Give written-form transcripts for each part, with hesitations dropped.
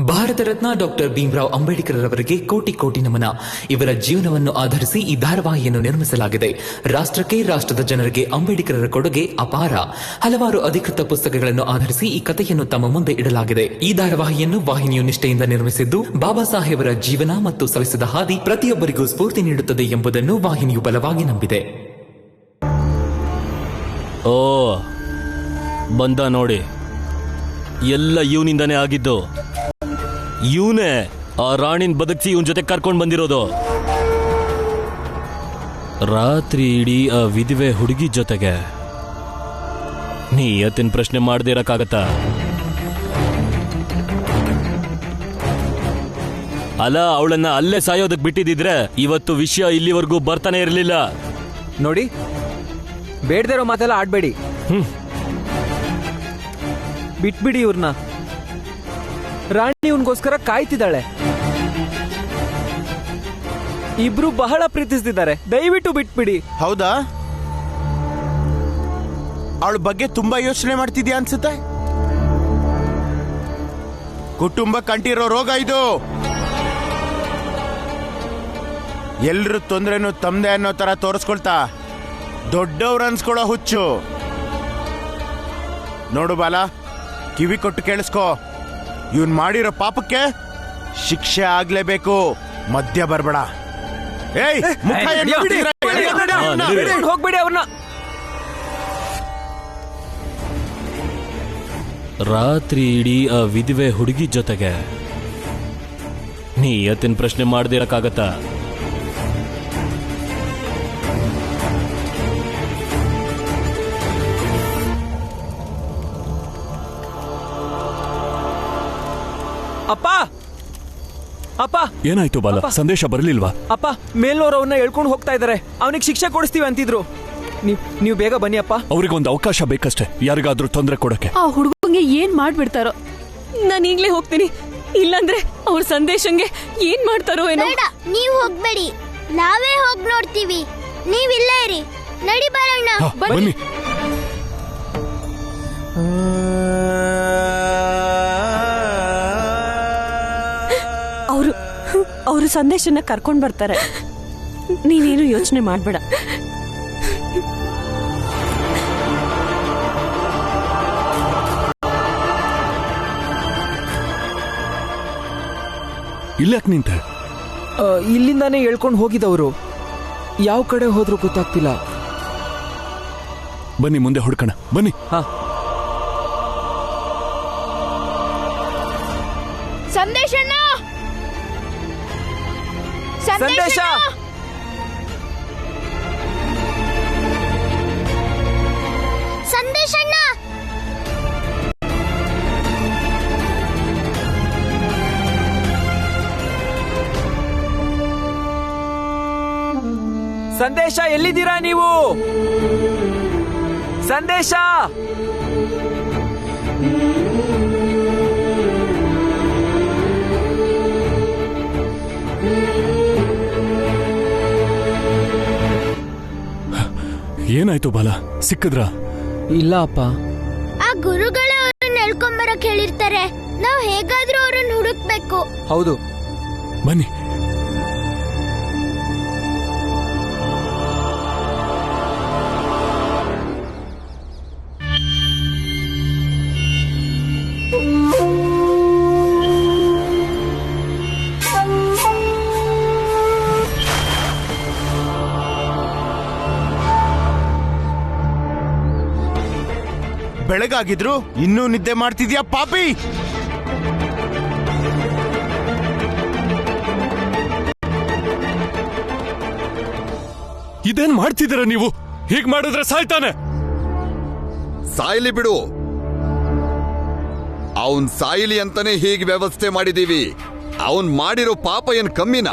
Bharat Ratna doctor Bhimrao Ambedkar ಅವರಿಗೆ ಕೋಟಿ ಕೋಟಿ ನಮನ. ಇವರ ಜೀವನವನ್ನು ಆಧರಿಸಿ ಈ ಧಾರಾವಾಹಿಯನ್ನು ನಿರ್ಮಿಸಲಾಗಿದೆ. ರಾಷ್ಟ್ರಕ್ಕೆ, ರಾಷ್ಟ್ರದ ಜನರಿಗೆ ಅಂಬೇಡ್ಕರರ ಕೊಡುಗೆ ಅಪಾರ. ಹಲವಾರು ಅಧಿಕೃತ ಪುಸ್ತಕಗಳನ್ನು ಆಧರಿಸಿ ಈ ಕಥೆಯನ್ನು ತಮ್ಮ ಮುಂದೆ ಇಡಲಾಗಿದೆ. ಈ ಧಾರಾವಾಹಿಯನ್ನು ವಾಹಿನಿಯು ನಿಷ್ಠೆಯಿಂದ ನಿರ್ಮಿಸಿದ್ದು, ಬಾಬಾ ಸಾಹೇಬರ ಜೀವನ ಮತ್ತು ಸವಿಸಿದ ಹಾದಿ ಪ್ರತಿಯೊಬ್ಬರಿಗೂ ಸ್ಫೂರ್ತಿ ನೀಡುತ್ತದೆ ಎಂಬುದನ್ನು ವಾಹಿನಿಯು ಬಲವಾಗಿ ನಂಬಿದೆ. ಓ ಬಂದ ನೋಡಿ, ಎಲ್ಲ ಇವನಿಂದಾನೇ ಆಗಿದ್ದು. ಇವನೇ ಆ ರಾಣಿನ್ ಬದುಕಿಸಿ ಇವನ್ ಜೊತೆ ಕರ್ಕೊಂಡ್ ಬಂದಿರೋದು. ರಾತ್ರಿ ಇಡೀ ಆ ವಿಧವೆ ಹುಡುಗಿ ಜೊತೆಗೆ ನೀ ಯತ್ತಿನ ಪ್ರಶ್ನೆ ಮಾಡದೇ ಇರಕ್ಕಾಗತ್ತಾ? ಅಲ್ಲ, ಅವಳನ್ನ ಅಲ್ಲೇ ಸಾಯೋದಕ್ ಬಿಟ್ಟಿದ್ರೆ ಇವತ್ತು ವಿಷಯ ಇಲ್ಲಿವರೆಗೂ ಬರ್ತಾನೆ ಇರಲಿಲ್ಲ. ನೋಡಿ, ಬೇಡದೇ ಇರೋ ಮಾತೆಲ್ಲ ಆಡ್ಬೇಡಿ. ಬಿಟ್ಬಿಡಿ ಇವ್ರನ್ನ. ರಾಣಿ ಇವನ್ಗೋಸ್ಕರ ಕಾಯ್ತಿದ್ದಾಳೆ. ಇಬ್ರು ಬಹಳ ಪ್ರೀತಿಸ್ತಿದ್ದಾರೆ. ದಯವಿಟ್ಟು ಬಿಟ್ಬಿಡಿ. ಹೌದಾ? ಅವಳ ಬಗ್ಗೆ ತುಂಬಾ ಯೋಚನೆ ಮಾಡ್ತಿದ್ಯಾ ಅನ್ಸುತ್ತೆ. ಕುಟುಂಬ ಕಂಟಿರೋ ರೋಗ ಇದು. ಎಲ್ರ ತೊಂದ್ರೆನೂ ತಮ್ದೆ ಅನ್ನೋ ತರ ತೋರಿಸ್ಕೊಳ್ತಾ ದೊಡ್ಡವ್ರು ಅನ್ಸ್ಕೊಳೋ ಹುಚ್ಚು. ನೋಡು ಬಾಲ, ಕಿವಿ ಕೊಟ್ಟು ಕೇಳಿಸ್ಕೋ. ಇವನ್ ಮಾಡಿರೋ ಪಾಪಕ್ಕೆ ಶಿಕ್ಷೆ ಆಗ್ಲೇಬೇಕು. ಮಧ್ಯ ಬರ್ಬೇಡ. ಹೋಗ್ಬೇಡಿ ಅವ್ರನ್ನ. ರಾತ್ರಿ ಇಡೀ ಆ ವಿಧವೆ ಹುಡುಗಿ ಜೊತೆಗೆ ನೀ ಯತ್ತಿನ ಪ್ರಶ್ನೆ ಮಾಡದೇ ಇರಕ್ಕಾಗತ್ತಾ? ಅಪ್ಪ, ಅಪ್ಪ, ಏನಾಯ್ತು ಬಾಲ? ಸಂದೇಶ ಬರಲಿಲ್ವಾ? ಅಪ್ಪ, ಮೇಲ್ನೋರು ಅವನ್ನ ಹೇಳ್ಕೊಂಡು ಹೋಗ್ತಾ ಇದಾರೆ. ಅವನಿಗೆ ಶಿಕ್ಷೆ ಕೊಡಿಸ್ತೀವಿ ಅಂತಿದ್ರು. ನೀವು ಬೇಗ ಬನ್ನಿ ಅಪ್ಪ. ಅವ್ರಿಗೊಂದು ಅವಕಾಶ ಬೇಕಷ್ಟೇ, ಯಾರಿಗಾದ್ರೂ ತೊಂದರೆ ಕೊಡಕ್ಕೆ. ಆ ಹುಡುಗಂಗೆ ಏನ್ ಮಾಡ್ಬಿಡ್ತಾರೋ. ನಾನು ಈಗ್ಲೇ ಹೋಗ್ತೀನಿ, ಇಲ್ಲಾಂದ್ರೆ ಅವ್ರ ಸಂದೇಶಂಗೆ ಏನ್ ಮಾಡ್ತಾರೋ ಏನೋ. ನೀವು ಹೋಗ್ಬೇಡಿ, ನಾವೇ ಹೋಗಿ ನೋಡ್ತೀವಿ. ನೀವಿಲ್ಲೇ ಇರಿ. ನಡಿ ಬರೋಣ. ಬನ್ನಿ. ಅವರು ಸಂದೇಶನ ಕರ್ಕೊಂಡ್ ಬರ್ತಾರೆ. ನೀನೇನು ಯೋಚನೆ ಮಾಡ್ಬೇಡ. ಇಲ್ಲಾಕ್ ನಿಂತೆ? ಇಲ್ಲಿಂದಾನೇ ಹೇಳ್ಕೊಂಡು ಹೋಗಿದವರು. ಯಾವ ಕಡೆ ಹೋದ್ರು ಗೊತ್ತಾಗ್ತಿಲ್ಲ. ಬನ್ನಿ, ಮುಂದೆ ಹುಡ್ಕಣ. ಬನ್ನಿ. ಸಂದೇಶಣ್ಣ, ಸಂದೇಶ. ಸಂದೇಶಣ್ಣ, ಸಂದೇಶ, ಎಲ್ಲಿದ್ದೀರಾ ನೀವು? ಸಂದೇಶ. ಏನಾಯ್ತು ಬಾಲ? ಸಿಕ್ಕಿದ್ರಾ? ಇಲ್ಲ ಅಪ್ಪ. ಆ ಗುರುಗಳು ಅವ್ರನ್ನ ಹೇಳ್ಕೊಂಬರಕ್ ಹೇಳಿರ್ತಾರೆ. ನಾವು ಹೇಗಾದ್ರೂ ಅವ್ರನ್ನ ಹುಡುಕ್ಬೇಕು. ಹೌದು, ಬನ್ನಿ. ಬೆಳಗಾಗಿದ್ರು ಇನ್ನೂ ನಿದ್ದೆ ಮಾಡ್ತಿದ್ಯಾ ಪಾಪಿ? ಇದೇನ್ ಮಾಡ್ತಿದ್ದೀರ ನೀವು? ಹೀಗ್ ಮಾಡಿದ್ರೆ ಸಾಯ್ತಾನೆ. ಸಾಯ್ಲಿ ಬಿಡು. ಅವನ್ ಸಾಯ್ಲಿ ಅಂತಾನೆ ಹೀಗೆ ವ್ಯವಸ್ಥೆ ಮಾಡಿದೀವಿ. ಅವನ್ ಮಾಡಿರೋ ಪಾಪ ಏನ್ ಕಮ್ಮಿನ?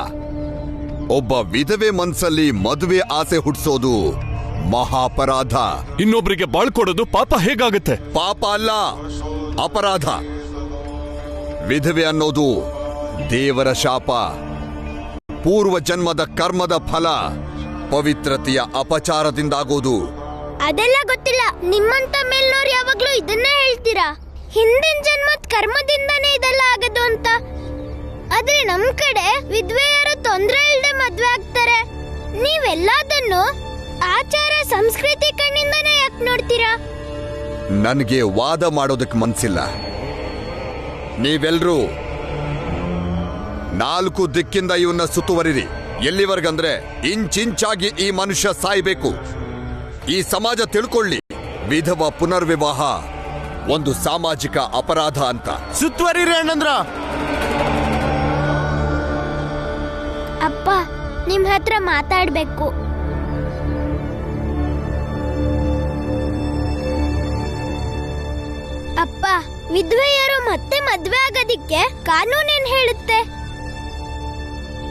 ಒಬ್ಬ ವಿಧವೆ ಮನ್ಸಲ್ಲಿ ಮದುವೆ ಆಸೆ ಹುಟ್ಟಿಸೋದು ಮಹಾಪರಾಧ. ಇನ್ನೊಬ್ರಿಗೆ ಬಾಳ್ಕೊಡೋದು ಪಾಪ ಹೇಗಾಗುತ್ತೆ? ಪಾಪ ಅಲ್ಲ, ಅಪರಾಧ. ವಿಧವೆ ಅನ್ನೋದು ದೇವರ ಶಾಪ, ಪೂರ್ವ ಜನ್ಮದ ಕರ್ಮದ ಫಲ, ಪವಿತ್ರತೆಯ ಅಪಚಾರದಿಂದಾಗೋದು. ಅದೆಲ್ಲ ಗೊತ್ತಿಲ್ಲ. ನಿಮ್ಮಂತ ಮೇಲ್ನೋರು ಯಾವಾಗ್ಲೂ ಇದನ್ನೇ ಹೇಳ್ತೀರಾ. ಹಿಂದಿನ ಜನ್ಮದ ಕರ್ಮದಿಂದಾನೇ ಇದೆಲ್ಲ ಆಗದು ಅಂತ. ವಿಧವೆಯರು ತೊಂದ್ರೆ ಇಲ್ಲದೆ ಮದ್ವೆ ಆಗ್ತಾರೆ. ನೀವೆಲ್ಲದನ್ನು ಆಚಾರ ಸಂಸ್ಕೃತಿ ಕಣ್ಣಿಂದನೇ ಯಾಕೆ ನೋಡ್ತೀರಾ? ನನಗೆ ವಾದ ಮಾಡೋದಕ್ಕೆ ಮನ್ಸಿಲ್ಲ. ನೀವೆಲ್ರೂ 4 ದಿಕ್ಕಿಂದ ಇವನ್ನ ಸುತ್ತುವರಿರಿ. ಎಲ್ಲಿವರೆಗಂದ್ರೆ ಇಂಚಿಂಚಾಗಿ ಈ ಮನುಷ್ಯ ಸಾಯ್ಬೇಕು. ಈ ಸಮಾಜ ತಿಳ್ಕೊಳ್ಳಿ, ವಿಧವಾ ಪುನರ್ವಿವಾಹ ಒಂದು ಸಾಮಾಜಿಕ ಅಪರಾಧ ಅಂತ. ಸುತ್ತುವರಿರಿ ಅಣ್ಣಂದ್ರ. ಅಪ್ಪ, ನಿಮ್ ಹತ್ರ ಮಾತಾಡ್ಬೇಕು. ಅಪ್ಪ, ವಿಧವೆಯರು ಮತ್ತೆ ಮದ್ವೆ ಆಗೋದಿಕ್ಕೆ ಕಾನೂನೇನ್ ಹೇಳುತ್ತೆ?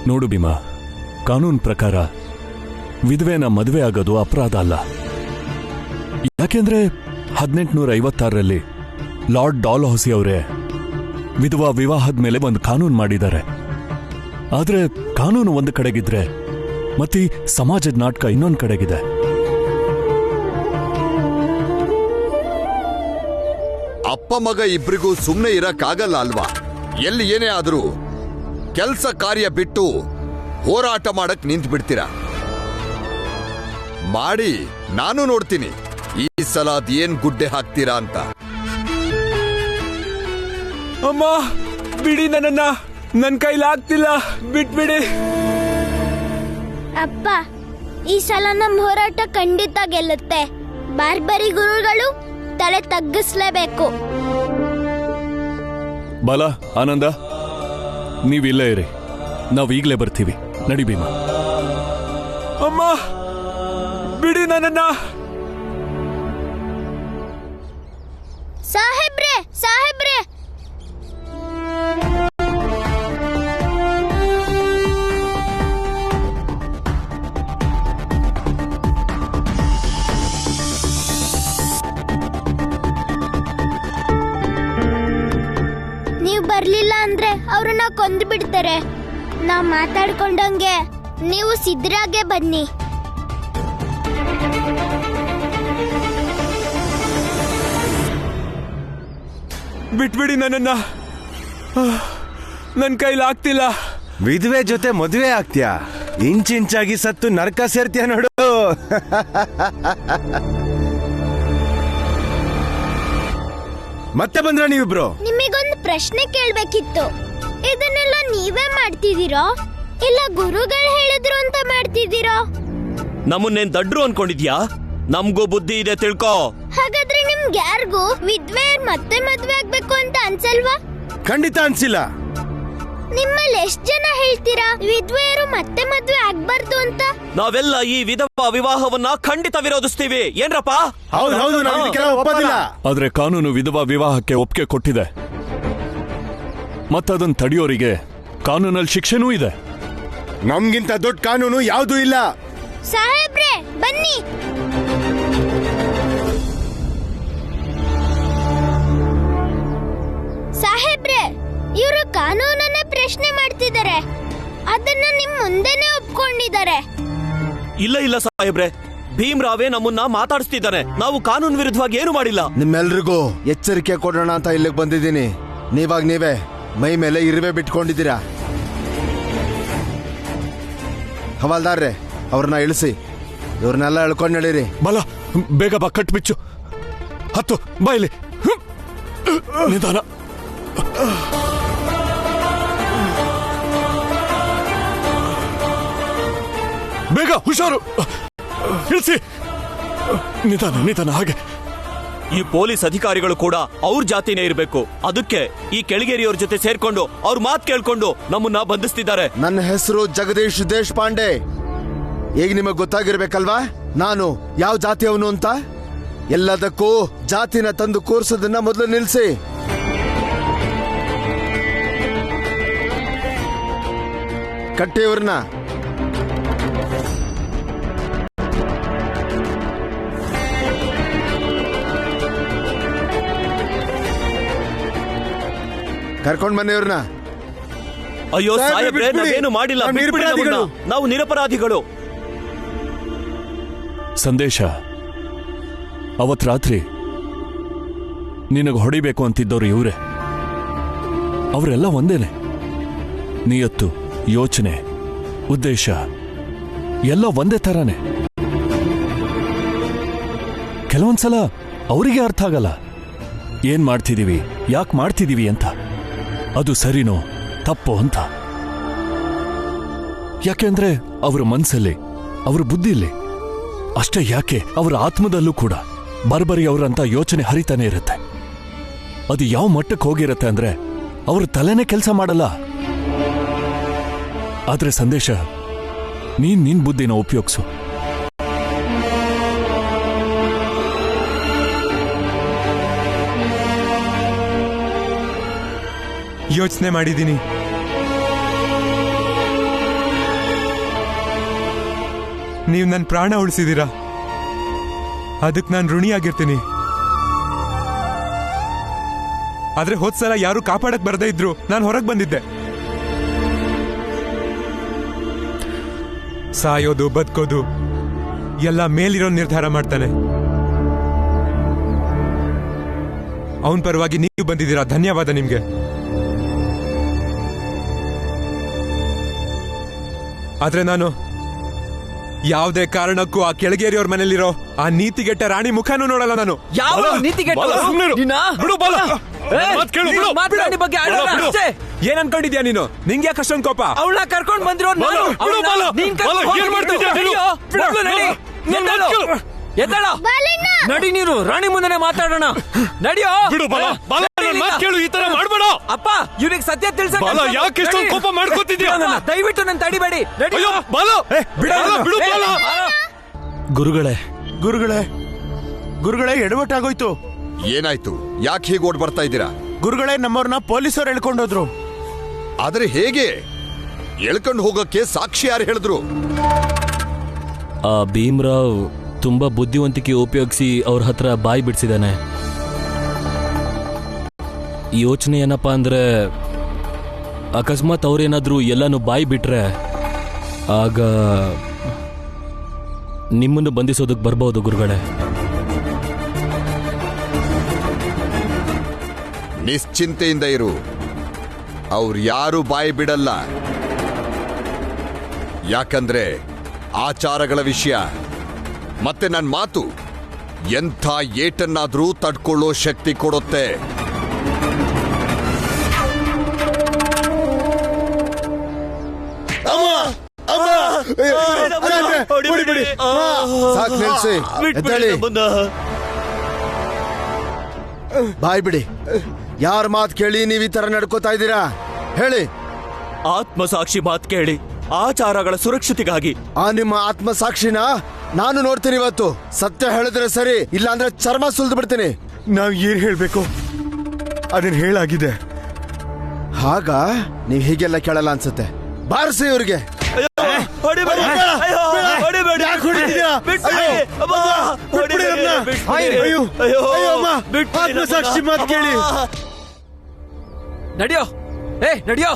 ನೋಡು ಭೀಮಾ, ಕಾನೂನು ಪ್ರಕಾರ ವಿಧವೆನ ಮದುವೆ ಆಗೋದು ಅಪರಾಧ ಅಲ್ಲ. ಯಾಕೆಂದ್ರೆ 1856ರಲ್ಲಿ ಲಾರ್ಡ್ ಡಾಲ್ಹೌಸಿ ಅವರೇ ವಿಧವಾ ವಿವಾಹದ ಮೇಲೆ ಒಂದು ಕಾನೂನು ಮಾಡಿದ್ದಾರೆ. ಆದ್ರೆ ಕಾನೂನು ಒಂದು ಕಡೆಗಿದ್ರೆ ಮತ್ತೆ ಸಮಾಜದ ನಾಟಕ ಇನ್ನೊಂದು ಕಡೆಗಿದೆ. ಅಪ್ಪ ಮಗ ಇಬ್ರಿಗೂ ಸುಮ್ಮನೆ ಇರಕ್ಕಾಗಲ್ಲ ಅಲ್ವಾ? ಎಲ್ಲಿ ಏನೇ ಆದ್ರೂ ಕೆಲಸ ಕಾರ್ಯ ಬಿಟ್ಟು ಹೋರಾಟ ಮಾಡಕ್ ನಿಂತು ಬಿಡ್ತೀರಾ? ಮಾಡಿ, ನಾನು ನೋಡ್ತೀನಿ ಈ ಸಲ ಅದೇನ್ ಗುಡ್ಡೆ ಹಾಕ್ತೀರಾ ಅಂತ. ಅಮ್ಮ, ಬಿಡಿ ನನ್ನನ್ನ, ನನ್ ಕೈಲಾಗ್ತಿಲ್ಲ, ಬಿಟ್ಬಿಡಿ. ಅಪ್ಪ, ಈ ಸಲ ನಮ್ ಹೋರಾಟ ಖಂಡಿತ ಗೆಲ್ಲುತ್ತೆ. ಬಾರ್ಬರಿ ಗುರುಗಳು ತಲೆ ತಗ್ಗಿಸ್ಲೇಬೇಕು. ಬಾಲ, ಆನಂದ, ನೀವಿಲ್ಲೇ ಇರಿ, ನಾವು ಈಗಲೇ ಬರ್ತೀವಿ. ನಡಿ ಭೀಮಾ. ಅಮ್ಮ, ಬಿಡಿ ನನ್ನನ್ನ. ಸಾಹೇಬ್ರೆ, ಸಾಹೇಬ್ರೆ, ನೀವು ಬರ್ಲಿಲ್ಲ ಅಂದ್ರೆ ಅವ್ರನ್ನ ಕೊಂದು ಬಿಡ್ತಾರೆ. ನಾವ್ ಮಾತಾಡ್ಕೊಂಡಂಗೆ ನೀವು ಸಿದ್ರಾಗೆ ಬನ್ನಿ. ಬಿಟ್ಬಿಡಿ ನನ್ನನ್ನ, ನನ್ ಕೈಲಾಗ್ತಿಲ್ಲ. ವಿಧವೆ ಜೊತೆ ಮದುವೆ ಆಗ್ತೀಯಾ? ಇಂಚಿಂಚಾಗಿ ಸತ್ತು ನರಕ ಸೇರ್ತೀಯ ನೋಡು. ಮತ್ತೆ ಬಂದ್ರ ನೀವಿಬ್ರು? ನಿಮಗೊಂದು ಪ್ರಶ್ನೆ ಕೇಳ್ಬೇಕಿತ್ತು. ಇದನ್ನೆಲ್ಲ ನೀವೇ ಮಾಡ್ತಿದ್ದೀರೋ ಇಲ್ಲ ಗುರುಗಳು ಹೇಳಿದ್ರು ಅಂತ ಮಾಡ್ತಿದ್ದೀರೋ? ನಮ್ಮನ್ನೇನ್ ದಡ್ರು ಅನ್ಕೊಂಡಿದ್ಯಾ? ನಮ್ಗೂ ಬುದ್ಧಿ ಇದೆ, ತಿಳ್ಕೋ. ಹಾಗಾದ್ರೆ ನಿಮ್ಗೆ ಯಾರಿಗೂ ವಿಧವೆ ಮತ್ತೆ ಮದ್ವೆ ಆಗ್ಬೇಕು ಅಂತ ಅನ್ಸಲ್ವಾ? ಖಂಡಿತ ಅನ್ಸಿಲ್ಲ. ನಿಮ್ಮಲ್ಲಿ ಎಷ್ಟ್ ಜನ ಹೇಳ್ತೀರಾ ವಿಧವೆಯರು ಮತ್ತೆ ಮದ್ವೆ ಆಗ್ಬಾರ್ದು ಅಂತ? ನಾವೆಲ್ಲ ಈ ವಿಧವಾ ವಿವಾಹವನ್ನ ಖಂಡಿತ ವಿರೋಧಿಸ್ತೀವಿ. ಏನ್ರಪ್ಪ? ಹೌದು, ನಾವು ಇದಕ್ಕೆಲ್ಲ ಒಪ್ಪೋದಿಲ್ಲ. ಆದ್ರೆ ಕಾನೂನು ವಿಧವಾ ವಿವಾಹಕ್ಕೆ ಒಪ್ಪಿಗೆ ಕೊಟ್ಟಿದೆ. ಮತ್ತದನ್ನ ತಡೆಯೋರಿಗೆ ಕಾನೂನಲ್ಲಿ ಶಿಕ್ಷೆನೂ ಇದೆ. ನಮ್ಗಿಂತ ದೊಡ್ಡ ಕಾನೂನು ಯಾವುದೂ ಇಲ್ಲ. ಸಾಹೇಬ್ರೆ, ಬನ್ನಿ. ಸಾಹೇಬ್ರೆ, ಇವರು ಕಾನೂನನ್ನೇ ಪ್ರಶ್ನೆ ಮಾಡ್ತಿದ್ದಾರೆ. ಅದನ್ನ ನಿಮ್ ಮುಂದೆನೆ ಒಪ್ಕೊಂಡಿದ್ದಾರೆ. ಇಲ್ಲ ಸಾಹೇಬ್ರೆ, ಭೀಮ್ರಾವೇ ನಮ್ಮನ್ನ ಮಾತಾಡಿಸ್ತಿದ್ದಾನೆ. ನಾವು ಕಾನೂನು ವಿರುದ್ಧವಾಗಿ ಏನು ಮಾಡಿಲ್ಲ. ನಿಮ್ಮೆಲ್ರಿಗೂ ಎಚ್ಚರಿಕೆ ಕೊಡೋಣ ಅಂತ ಇಲ್ಲಿಗೆ ಬಂದಿದ್ದೀನಿ. ನೀವೇ ಮೈ ಮೇಲೆ ಇರುವೆ ಬಿಟ್ಕೊಂಡಿದ್ದೀರಾ. ಹವಾಲ್ದಾರ್ರೆ, ಅವ್ರನ್ನ ಇಳಿಸಿ. ಇವ್ರನ್ನೆಲ್ಲ ಎಳ್ಕೊಂಡು ನಡೀರಿ. ಬಾಲ, ಬೇಗ ಬಾ, ಕಟ್ಬಿಚ್ಚು. ಹತ್ತು, ಬಾ ಇಲ್ಲಿ. ನಿಧಾನ. ಬೇಗ, ಹುಷಾರು. ಇಳಿಸಿ. ನಿಧಾನ, ಹಾಗೆ. ಈ ಪೊಲೀಸ್ ಅಧಿಕಾರಿಗಳು ಕೂಡ ಅವ್ರ ಜಾತಿನೇ ಇರಬೇಕು. ಅದಕ್ಕೆ ಈ ಕೆಳಗೇರಿಯವ್ರ ಜೊತೆ ಸೇರ್ಕೊಂಡು ಅವ್ರ ಮಾತು ಕೇಳ್ಕೊಂಡು ನಮ್ಮನ್ನ ಬಂಧಿಸ್ತಿದ್ದಾರೆ. ನನ್ನ ಹೆಸರು ಜಗದೀಶ್ ದೇಶಪಾಂಡೆ. ಈಗ ನಿಮಗೆ ಗೊತ್ತಾಗಿರ್ಬೇಕಲ್ವಾ ನಾನು ಯಾವ ಜಾತಿಯವನು ಅಂತ. ಎಲ್ಲದಕ್ಕೂ ಜಾತಿನ ತಂದು ಕೂರ್ಸೋದನ್ನ ಮೊದಲು ನಿಲ್ಸಿ. ಕಟ್ಟಿಯವ್ರನ್ನ. ಕರ್ಕೊಂಡ್ ಬನ್ನಿ ಇವ್ರನ್ನ. ಅಯ್ಯೋ ಸಾಹೇಬ್ರೆ, ನಾವೇನು ಮಾಡಿಲ್ಲ. ನಾವು ನಿರಪರಾಧಿಗಳು. ಸಂದೇಶ, ಅವತ್ ರಾತ್ರಿ ನಿನಗೆ ಹೊಡಿಬೇಕು ಅಂತಿದ್ದವ್ರು ಇವ್ರೆ. ಅವರೆಲ್ಲ ಒಂದೇನೆ. ನಿಯತ್ತು, ಯೋಚನೆ ಉದ್ದೇಶ ಎಲ್ಲ ಒಂದೇ ತರನೇ. ಕೆಲವೊಂದ್ಸಲ ಅವರಿಗೆ ಅರ್ಥ ಆಗಲ್ಲ ಏನ್ ಮಾಡ್ತಿದೀವಿ, ಯಾಕೆ ಮಾಡ್ತಿದೀವಿ ಅಂತ, ಅದು ಸರಿನೋ ತಪ್ಪೋ ಅಂತ. ಯಾಕೆಂದ್ರೆ ಅವರ ಮನಸ್ಸಲ್ಲಿ, ಅವರ ಬುದ್ಧಿಯಲ್ಲಿ ಅಷ್ಟೇ ಯಾಕೆ ಅವರ ಆತ್ಮದಲ್ಲೂ ಕೂಡ ಬರ್ಬರಿ ಅವರಂತ ಯೋಚನೆ ಹರಿತಾನೆ ಇರುತ್ತೆ. ಅದು ಯಾವ ಮಟ್ಟಕ್ಕೆ ಹೋಗಿರುತ್ತೆ ಅಂದ್ರೆ ಅವ್ರ ತಲೆನೇ ಕೆಲಸ ಮಾಡಲ್ಲ. ಆದ್ರೆ ಸಂದೇಶ, ನಿನ್ ಬುದ್ಧಿನ ಉಪಯೋಗಿಸು. ಯೋಚನೆ ಮಾಡಿದ್ದೀನಿ. ನೀವು ನನ್ನ ಪ್ರಾಣ ಉಳಿಸಿದೀರಾ, ಅದಕ್ಕೆ ನಾನು ಋಣಿಯಾಗಿರ್ತೀನಿ. ಆದ್ರೆ ಹೋದ್ಸಲ ಯಾರು ಕಾಪಾಡಕ್ ಬರದೇ ಇದ್ರು ನಾನು ಹೊರಗೆ ಬಂದಿದ್ದೆ. ಸಾಯೋದು ಬದುಕೋದು ಎಲ್ಲ ಮೇಲಿರೋ ನಿರ್ಧಾರ ಮಾಡ್ತಾನೆ. ಅವನ ಪರವಾಗಿ ನೀವು ಬಂದಿದ್ದೀರಾ, ಧನ್ಯವಾದ ನಿಮ್ಗೆ. ಆದ್ರೆ ನಾನು ಯಾವುದೇ ಕಾರಣಕ್ಕೂ ಆ ಕೆಳಗೇರಿಯವ್ರ ಮನೇಲಿರೋ ಆ ನೀತಿಗೆಟ್ಟ ರಾಣಿ ಮುಖನೂ ನೋಡಲ್ಲ. ನಾನು ಯಾವ ನೀತಿಗೆಟ್ಟ ಏನ್ ಅನ್ಕೊಂಡಿದ್ಯಾ ನೀನು? ನಿಂಗೆ ಯಾಕೆ ಅಷ್ಟೊಂದು ಕೋಪ? ಅವಳ ಕರ್ಕೊಂಡ್ ಬಂದಿರೋ ನಡಿ, ನೀರು ರಾಣಿ ಮುಂದೆ ಮಾತಾಡೋಣ. ನಡಿಯೋ, ಕೇಳು, ಈ ತರ ಮಾಡ್ಬೇಡ. ಅಪ್ಪ ಇವ್ರಿಗೆ ಸತ್ಯ ತಿಳಿಸ. ಯಾಕೆ ಇಷ್ಟೊಂದು ಕೋಪ ಮಾಡ್ಕೋತಿದ್ಯಾ? ದಯವಿಟ್ಟು ನನ್ನ ತಡಿಬೇಡಿ. ಗುರುಗಳೇ ಗುರುಗಳೇ ಗುರುಗಳೇ, ಎಡವಟ್ಟಾಗೋಯ್ತು. ಏನಾಯ್ತು? ಯಾಕೆ ಹೀಗೆ ಓಡ್ ಬರ್ತಾ ಇದ್ದೀರಾ? ಗುರುಗಳೇ, ನಮ್ಮವ್ರನ್ನ ಪೊಲೀಸರು ಎಳ್ಕೊಂಡೋದ್ರು. ಆದ್ರೆ ಹೇಗೆ? ಎಳ್ಕೊಂಡು ಹೋಗಕ್ಕೆ ಸಾಕ್ಷಿ ಯಾರು ಹೇಳಿದ್ರು? ಆ ಭೀಮ್ರಾವ್ ತುಂಬಾ ಬುದ್ಧಿವಂತಿಕೆ ಉಪಯೋಗಿಸಿ ಅವ್ರ ಹತ್ರ ಬಾಯಿ ಬಿಡಿಸಿದಾನೆ. ಯೋಚನೆ ಏನಪ್ಪಾ ಅಂದ್ರೆ, ಅಕಸ್ಮಾತ್ ಅವ್ರೇನಾದ್ರೂ ಎಲ್ಲಾನು ಬಾಯಿ ಬಿಟ್ರೆ ಆಗ ನಿಮ್ಮನ್ನು ಬಂಧಿಸೋದಕ್ಕೆ ಬರ್ಬೋದು ಗುರುಗಳೇ. ನಿಶ್ಚಿಂತೆಯಿಂದ ಇರು, ಅವ್ರು ಯಾರು ಬಾಯಿ ಬಿಡಲ್ಲ. ಯಾಕಂದ್ರೆ ಆಚಾರಗಳ ವಿಷಯ ಮತ್ತೆ ನನ್ನ ಮಾತು ಎಂಥ ಏಟನ್ನಾದ್ರೂ ತಡ್ಕೊಳ್ಳೋ ಶಕ್ತಿ ಕೊಡುತ್ತೆ. ಸಾಕ್ ನಿಲ್ಸಿ, ಎದ್ದೇಳಿ. ಬಾಯ್ ಬಿಡಿ. ಯಾರ ಮಾತು ಕೇಳಿ ನೀವ್ ಈ ತರ ನಡ್ಕೋತಾ ಇದ್ದೀರಾ ಹೇಳಿ? ಆತ್ಮಸಾಕ್ಷಿ ಮಾತು ಕೇಳಿ, ಆಚಾರಗಳ ಸುರಕ್ಷತೆಗಾಗಿ. ಆ ನಿಮ್ಮ ಆತ್ಮಸಾಕ್ಷಿನ ನಾನು ನೋಡ್ತೀನಿ ಇವತ್ತು. ಸತ್ಯ ಹೇಳಿದ್ರೆ ಸರಿ, ಇಲ್ಲ ಅಂದ್ರೆ ಚರ್ಮ ಸುಲ್ದು ಬಿಡ್ತೀನಿ. ನಾವ್ ಏನ್ ಹೇಳ್ಬೇಕು ಅದನ್ನ ಹೇಳಾಗಿದೆ. ಹಾಗ ನೀವ್ ಹೀಗೆಲ್ಲ ಕೇಳಲ್ಲ ಅನ್ಸುತ್ತೆ. ಬಾರಿಸಿ ಇವ್ರಿಗೆ. ಆತ್ಮಸಾಕ್ಷಿ ಮಾತು ಕೇಳಿ. ನಡಿಯೋ, ನಡಿಯೋ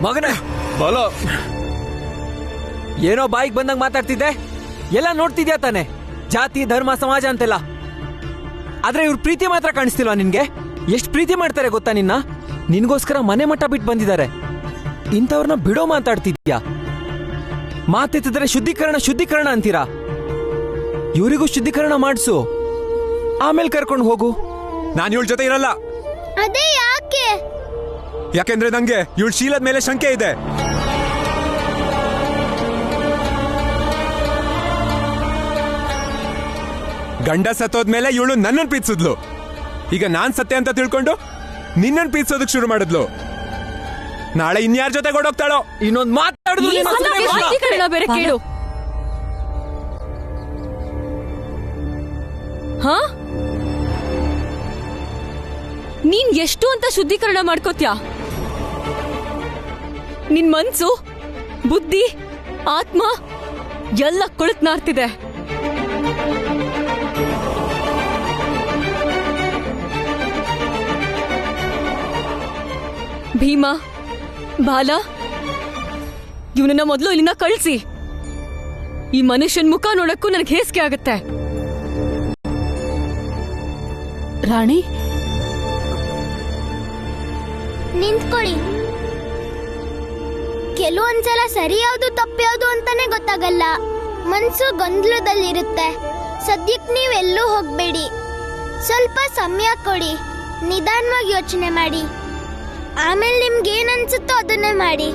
ಮಗನೇ. ಏನೋ ಬಾಯಿಗೆ ಬಂದಂಗ ಮಾತಾಡ್ತಿದ್ದೆ, ಎಲ್ಲ ನೋಡ್ತಿದ್ಯಾ ತಾನೆ? ಜಾತಿ ಧರ್ಮ ಸಮಾಜ ಅಂತೆಲ್ಲ. ಆದ್ರೆ ಇವ್ರ ಪ್ರೀತಿ ಮಾತ್ರ ಕಾಣಿಸ್ತಿಲ್ವಾ ನಿನ್ಗೆ? ಎಷ್ಟು ಪ್ರೀತಿ ಮಾಡ್ತಾರೆ ಗೊತ್ತಾ ನಿನ್ನ? ನಿನ್ಗೋಸ್ಕರ ಮನೆ ಮಟ್ಟ ಬಿಟ್ಟು ಬಂದಿದ್ದಾರೆ. ಇಂಥವ್ರನ್ನ ಬಿಡೋ ಮಾತಾಡ್ತಿದ್ಯಾ? ಮಾತೆತ್ತಿದ್ರೆ ಶುದ್ಧೀಕರಣ ಅಂತೀರಾ? ಇವರಿಗೂ ಶುದ್ಧೀಕರಣ ಮಾಡಿಸು, ಆಮೇಲೆ ಕರ್ಕೊಂಡು ಹೋಗು. ನಾನು ಇವಳ ಜೊತೆ ಇರಲ್ಲ. ಅದೇ ಯಾಕೆ? ಯಾಕೆಂದ್ರೆ ನಂಗೆ ಇವಳ ಶೀಲದ ಮೇಲೆ ಶಂಕೆ ಇದೆ. ಗಂಡ ಸತ್ತೋದ್ಮೇಲೆ ಇವಳು ನನ್ನನ್ನು ಪ್ರೀತಿಸಿದ್ಲು. ಈಗ ನಾನ್ ಸತ್ಯ ಅಂತ ತಿಳ್ಕೊಂಡು ನಿನ್ನನ್ನು ಪ್ರೀತಿಸೋದಕ್ಕೆ ಶುರು ಮಾಡಿದ್ಲು. ನಾಳೆ ಇನ್ಯಾರ ಜೊತೆ ಓಡೋಗ್ತಾಳೋ? ಇನ್ನೊಂದು ಮಾತಾಡುದು ಬೇರೆ ಕೇಳು. ಹಾ, ನೀನ್ ಎಷ್ಟು ಅಂತ ಶುದ್ಧೀಕರಣ ಮಾಡ್ಕೋತ್ಯಾ? ನಿನ್ ಮನ್ಸು, ಬುದ್ಧಿ, ಆತ್ಮ ಎಲ್ಲ ಕೊಳತ್ ನಾರ್ತಿದೆ. ಭೀಮಾ, ಬಾಲ, ಇವನನ್ನ ಮೊದಲು ಇಲ್ಲಿಂದ ಕಳಿಸಿ. ಈ ಮನುಷ್ಯನ್ ಮುಖ ನೋಡಕ್ಕೂ ನನಗೆ ಹೇಸಿಗೆ ಆಗತ್ತೆ. ರಾಣಿ, ನಿಂತ್ಕೊಳ್ಳಿ. ಕೆಲವೊಂದ್ಸಲ ಸರಿ ಯಾವ್ದು ತಪ್ಪು ಯಾವ್ದು ಅಂತಾನೆ ಗೊತ್ತಾಗಲ್ಲ. ಮನ್ಸು ಗೊಂದಲದಲ್ಲಿರುತ್ತೆ. ಸದ್ಯಕ್ಕೆ ನೀವೆಲ್ಲೂ ಹೋಗ್ಬೇಡಿ, ಸ್ವಲ್ಪ ಸಮಯ ಕೊಡಿ, ನಿಧಾನವಾಗಿ ಯೋಚನೆ ಮಾಡಿ, ಆಮೇಲೆ ನಿಮ್ಗೆ ಏನ್ ಅನ್ಸುತ್ತೋ ಅದನ್ನೇ ಮಾಡಿ.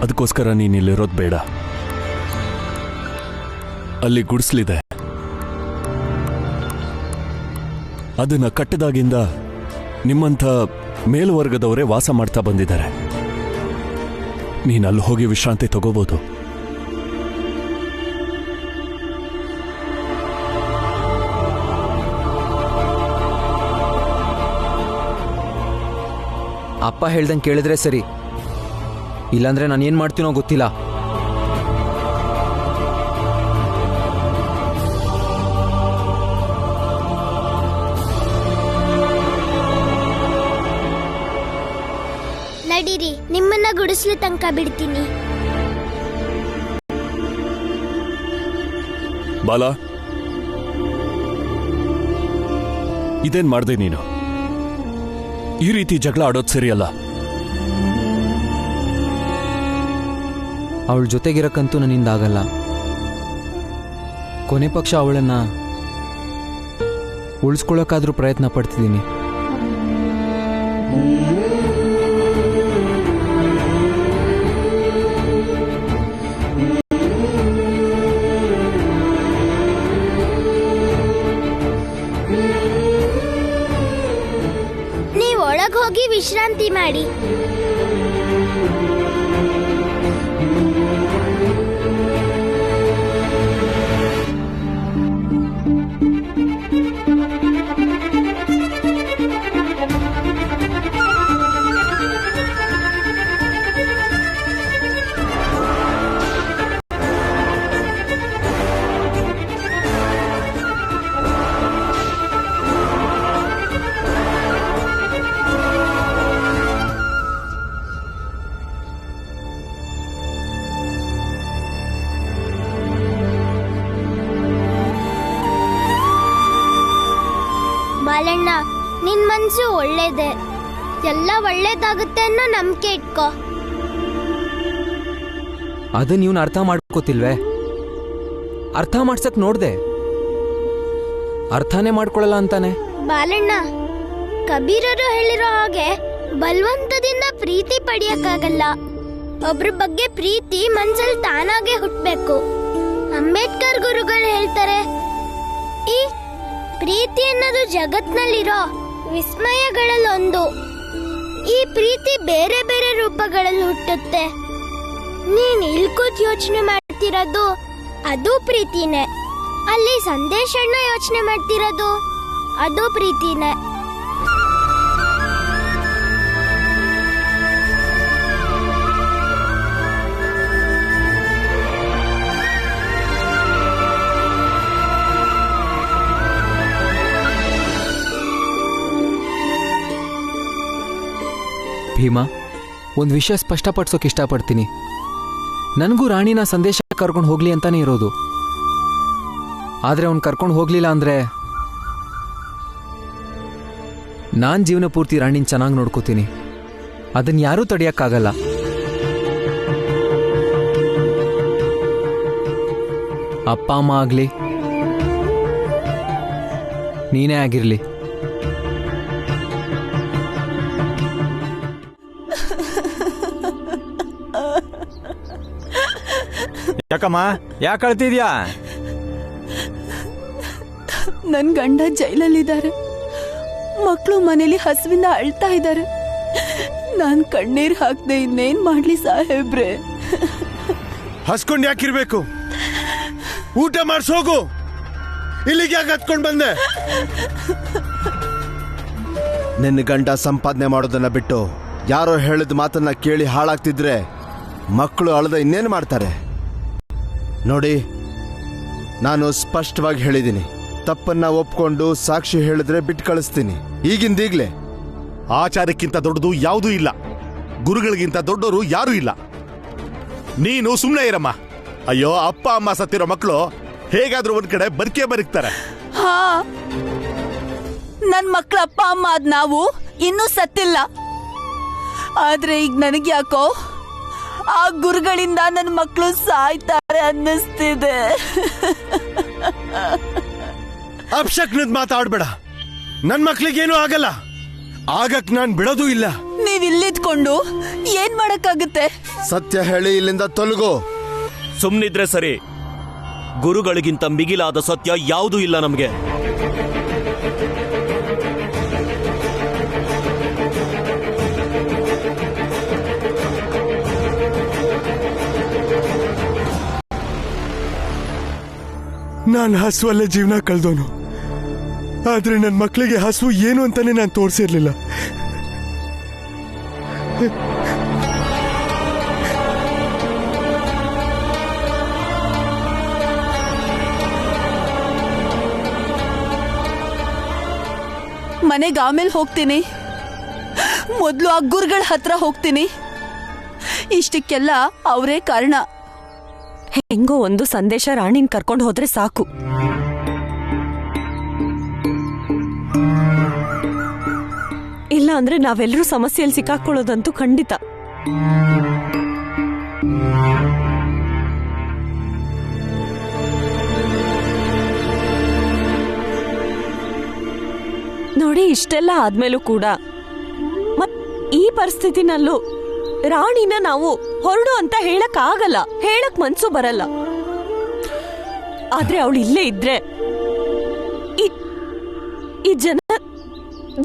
ಅದಕ್ಕೋಸ್ಕರ ನೀನ್ ಇಲ್ಲಿರೋದು ಬೇಡ. ಅಲ್ಲಿ ಗುಡಿಸ್ಲಿದೆ, ಅದನ್ನ ಕಟ್ಟದಾಗಿಂದ ನಿಮ್ಮಂಥ ಮೇಲ್ವರ್ಗದವರೇ ವಾಸ ಮಾಡ್ತಾ ಬಂದಿದ್ದಾರೆ. ನೀನ್ ಅಲ್ಲಿ ಹೋಗಿ ವಿಶ್ರಾಂತಿ ತಗೋಬಹುದು. ಅಪ್ಪ ಹೇಳ್ದಂಗೆ ಕೇಳಿದ್ರೆ ಸರಿ, ಇಲ್ಲಾಂದ್ರೆ ನಾನು ಏನ್ ಮಾಡ್ತೀನೋ ಗೊತ್ತಿಲ್ಲ. ನಡೀರಿ, ನಿಮ್ಮನ್ನ ಗುಡಿಸ್ಲು ತನಕ ಬಿಡ್ತೀನಿ. ಬಾಲ, ಇದೇನ್ ಮಾಡ್ದೆ ನೀನು? ಈ ರೀತಿ ಜಗಳ ಆಡೋದು ಸರಿಯಲ್ಲ. ಅವಳ ಜೊತೆಗಿರಕ್ಕಂತೂ ನನ್ನಿಂದ ಆಗಲ್ಲ. ಕೊನೆ ಪಕ್ಷ ಅವಳನ್ನ ಉಳಿಸ್ಕೊಳ್ಳೋಕ್ಕಾದ್ರೂ ಪ್ರಯತ್ನ ಪಡ್ತಿದ್ದೀನಿ. ನೀವು ಒಳಗೆ ಹೋಗಿ ವಿಶ್ರಾಂತಿ ಮಾಡಿ. ಬಾಲಣ್ಣ, ನಿನ್ ಮನ್ಸು ಒಳ್ಳೇದೆ, ಎಲ್ಲ ಒಳ್ಳೇದಾಗುತ್ತೆ ಅನ್ನೋ ನಂಬಿಕೆ ಇಟ್ಕೋ. ಅದನ್ನ ಇವನು ಅರ್ಥ ಮಾಡ್ಕೋತಿಲ್ವೇ? ಅರ್ಥ ಮಾಡ್ಸಕ್ ನೋಡ್ದೆ, ಅರ್ಥನೇ ಮಾಡ್ಕೊಳಲ್ಲ ಅಂತಾನೆ. ಬಾಲಣ್ಣ, ಕಬೀರರು ಹೇಳಿರೋ ಹಾಗೆ ಬಲವಂತದಿಂದ ಪ್ರೀತಿ ಪಡೆಯಕ್ಕಾಗಲ್ಲ. ಒಬ್ರ ಬಗ್ಗೆ ಪ್ರೀತಿ ಮನ್ಸಲ್ಲಿ ತಾನಾಗೆ ಹುಟ್ಟಬೇಕು. ಅಂಬೇಡ್ಕರ್ ಗುರುಗಳು ಹೇಳ್ತಾರೆ, ಈ ಪ್ರೀತಿ ಅನ್ನೋದು ಜಗತ್ನಲ್ಲಿರೋ ವಿಸ್ಮಯಗಳಲ್ಲೊಂದು. ಈ ಪ್ರೀತಿ ಬೇರೆ ಬೇರೆ ರೂಪಗಳಲ್ಲಿ ಹುಟ್ಟುತ್ತೆ. ನೀನ್ ಇಲ್ಕೂತ್ ಯೋಚನೆ ಮಾಡ್ತಿರೋದು ಅದು ಪ್ರೀತಿನೇ. ಅಲ್ಲಿ ಸಂದೇಶನ ಯೋಚನೆ ಮಾಡ್ತಿರೋದು ಅದು ಪ್ರೀತಿನೇ. ಭೀಮಾ, ಒಂದು ವಿಷಯ ಸ್ಪಷ್ಟಪಡಿಸೋಕೆ ಇಷ್ಟಪಡ್ತೀನಿ. ನನಗೂ ರಾಣಿನ ಸಂದೇಶ ಕರ್ಕೊಂಡು ಹೋಗ್ಲಿ ಅಂತಾನೆ ಇರೋದು. ಆದರೆ ಅವ್ನು ಕರ್ಕೊಂಡು ಹೋಗ್ಲಿಲ್ಲ ಅಂದ್ರೆ ನಾನು ಜೀವನ ಪೂರ್ತಿ ರಾಣಿನ ಚೆನ್ನಾಗಿ ನೋಡ್ಕೋತೀನಿ. ಅದನ್ನ ಯಾರೂ ತಡೆಯಕ್ಕಾಗಲ್ಲ. ಅಪ್ಪ ಅಮ್ಮ ಆಗ್ಲಿ, ನೀನೇ ಆಗಿರ್ಲಿ, ಯಾಕಮ್ಮ, ಯಾಕೆ ಅಳ್ತಿದ್ಯಾ? ನನ್ ಗಂಡ ಜೈಲಲ್ಲಿದ್ದಾರೆ, ಮಕ್ಕಳು ಮನೇಲಿ ಹಸುವಿಂದ ಅಳ್ತಾ ಇದ್ದಾರೆ. ನಾನ್ ಕಣ್ಣೀರ್ ಹಾಕ್ದೆ ಇನ್ನೇನ್ ಮಾಡ್ಲಿ ಸಾಹೇಬ್ರೆ? ಹಸ್ಕೊಂಡ್ ಯಾಕಿರ್ಬೇಕು? ಊಟ ಮಾಡ್ಸೋಗು. ಇಲ್ಲಿಗೆ ಯಾಕೆ ಹತ್ಕೊಂಡ್ ಬಂದೆ? ನಿನ್ನ ಗಂಡ ಸಂಪಾದನೆ ಮಾಡೋದನ್ನ ಬಿಟ್ಟು ಯಾರೋ ಹೇಳಿದ ಮಾತನ್ನ ಕೇಳಿ ಹಾಳಾಗ್ತಿದ್ರೆ ಮಕ್ಕಳು ಅಳದ ಇನ್ನೇನು ಮಾಡ್ತಾರೆ? ನೋಡಿ, ನಾನು ಸ್ಪಷ್ಟವಾಗಿ ಹೇಳಿದ್ದೀನಿ, ತಪ್ಪನ್ನ ಒಪ್ಕೊಂಡು ಸಾಕ್ಷಿ ಹೇಳಿದ್ರೆ ಬಿಟ್ಟು ಕಳಿಸ್ತೀನಿ ಈಗಿಂದೀಗ್ಲೇ. ಆಚಾರಕ್ಕಿಂತ ದೊಡ್ಡದು ಯಾವುದೂ ಇಲ್ಲ, ಗುರುಗಳಿಗಿಂತ ದೊಡ್ಡವರು ಯಾರೂ ಇಲ್ಲ. ನೀನು ಸುಮ್ಮನೆ ಇರಮ್ಮ. ಅಯ್ಯೋ, ಅಪ್ಪ ಅಮ್ಮ ಸತ್ತಿರೋ ಮಕ್ಕಳು ಹೇಗಾದ್ರೂ ಒಂದ್ ಕಡೆ ಬದುಕ್ತಾರೆ. ಹಾ, ನನ್ ಮಕ್ಳ ಅಪ್ಪ ಅಮ್ಮ ಆದ್ ನಾವು ಇನ್ನೂ ಸತ್ತಿಲ್ಲ. ಆದ್ರೆ ಈಗ ನನಗೆ ಯಾಕೋ ಆ ಗುರುಗಳಿಂದ ನನ್ನ ಮಕ್ಕಳು ಸಾಯ್ತಾರೆ ಅನ್ನಿಸ್ತಿದೆ. ಅಪಶಕ್ನದ್ ಮಾತಾಡ್ಬೇಡ. ನನ್ ಮಕ್ಳಿಗೇನು ಆಗಲ್ಲ. ಆಗಕ್ ನಾನ್ ಬಿಡೋದು ಇಲ್ಲ. ನೀವ್ ಇಲ್ಲಿದ್ಕೊಂಡು ಏನ್ ಮಾಡಕ್ಕಾಗುತ್ತೆ? ಸತ್ಯ ಹೇಳಿ ಇಲ್ಲಿಂದ ತೊಲಗು. ಸುಮ್ನಿದ್ರೆ ಸರಿ. ಗುರುಗಳಿಗಿಂತ ಮಿಗಿಲಾದ ಸತ್ಯ ಯಾವುದೂ ಇಲ್ಲ ನಮ್ಗೆ. ನಾನು ಹಸುವಲ್ಲೇ ಜೀವನ ಕಳೆದೋನು. ಆದ್ರೆ ನನ್ನ ಮಕ್ಕಳಿಗೆ ಹಸು ಏನು ಅಂತಾನೆ ನಾನು ತೋರಿಸಿರ್ಲಿಲ್ಲ. ಮನೆಗೆ ಆಮೇಲೆ ಹೋಗ್ತೀನಿ. ಮೊದಲು ಆ ಗುರುಗಳ ಹತ್ರ ಹೋಗ್ತೀನಿ. ಇಷ್ಟಕ್ಕೆಲ್ಲ ಅವರೇ ಕಾರಣ. ಹೆಂಗೋ ಒಂದು ಸಂದೇಶ ರಾಣಿನ್ ಕರ್ಕೊಂಡು ಹೋದ್ರೆ ಸಾಕು. ಇಲ್ಲ ಅಂದ್ರೆ ನಾವೆಲ್ಲರೂ ಸಮಸ್ಯೆಯಲ್ಲಿ ಸಿಕ್ಕಾಕೊಳ್ಳೋದಂತೂ ಖಂಡಿತ. ನೋಡಿ, ಇಷ್ಟೆಲ್ಲ ಆದ್ಮೇಲೂ ಕೂಡ ಈ ಪರಿಸ್ಥಿತಿನಲ್ಲೂ ರಾಣಿನ ನಾವು ಹೊರಡು ಅಂತ ಹೇಳಕ್ ಆಗಲ್ಲ, ಹೇಳಕ್ ಮನ್ಸು ಬರಲ್ಲ. ಆದ್ರೆ ಅವಳು ಇಲ್ಲೇ ಇದ್ರೆ ಈ ಜನ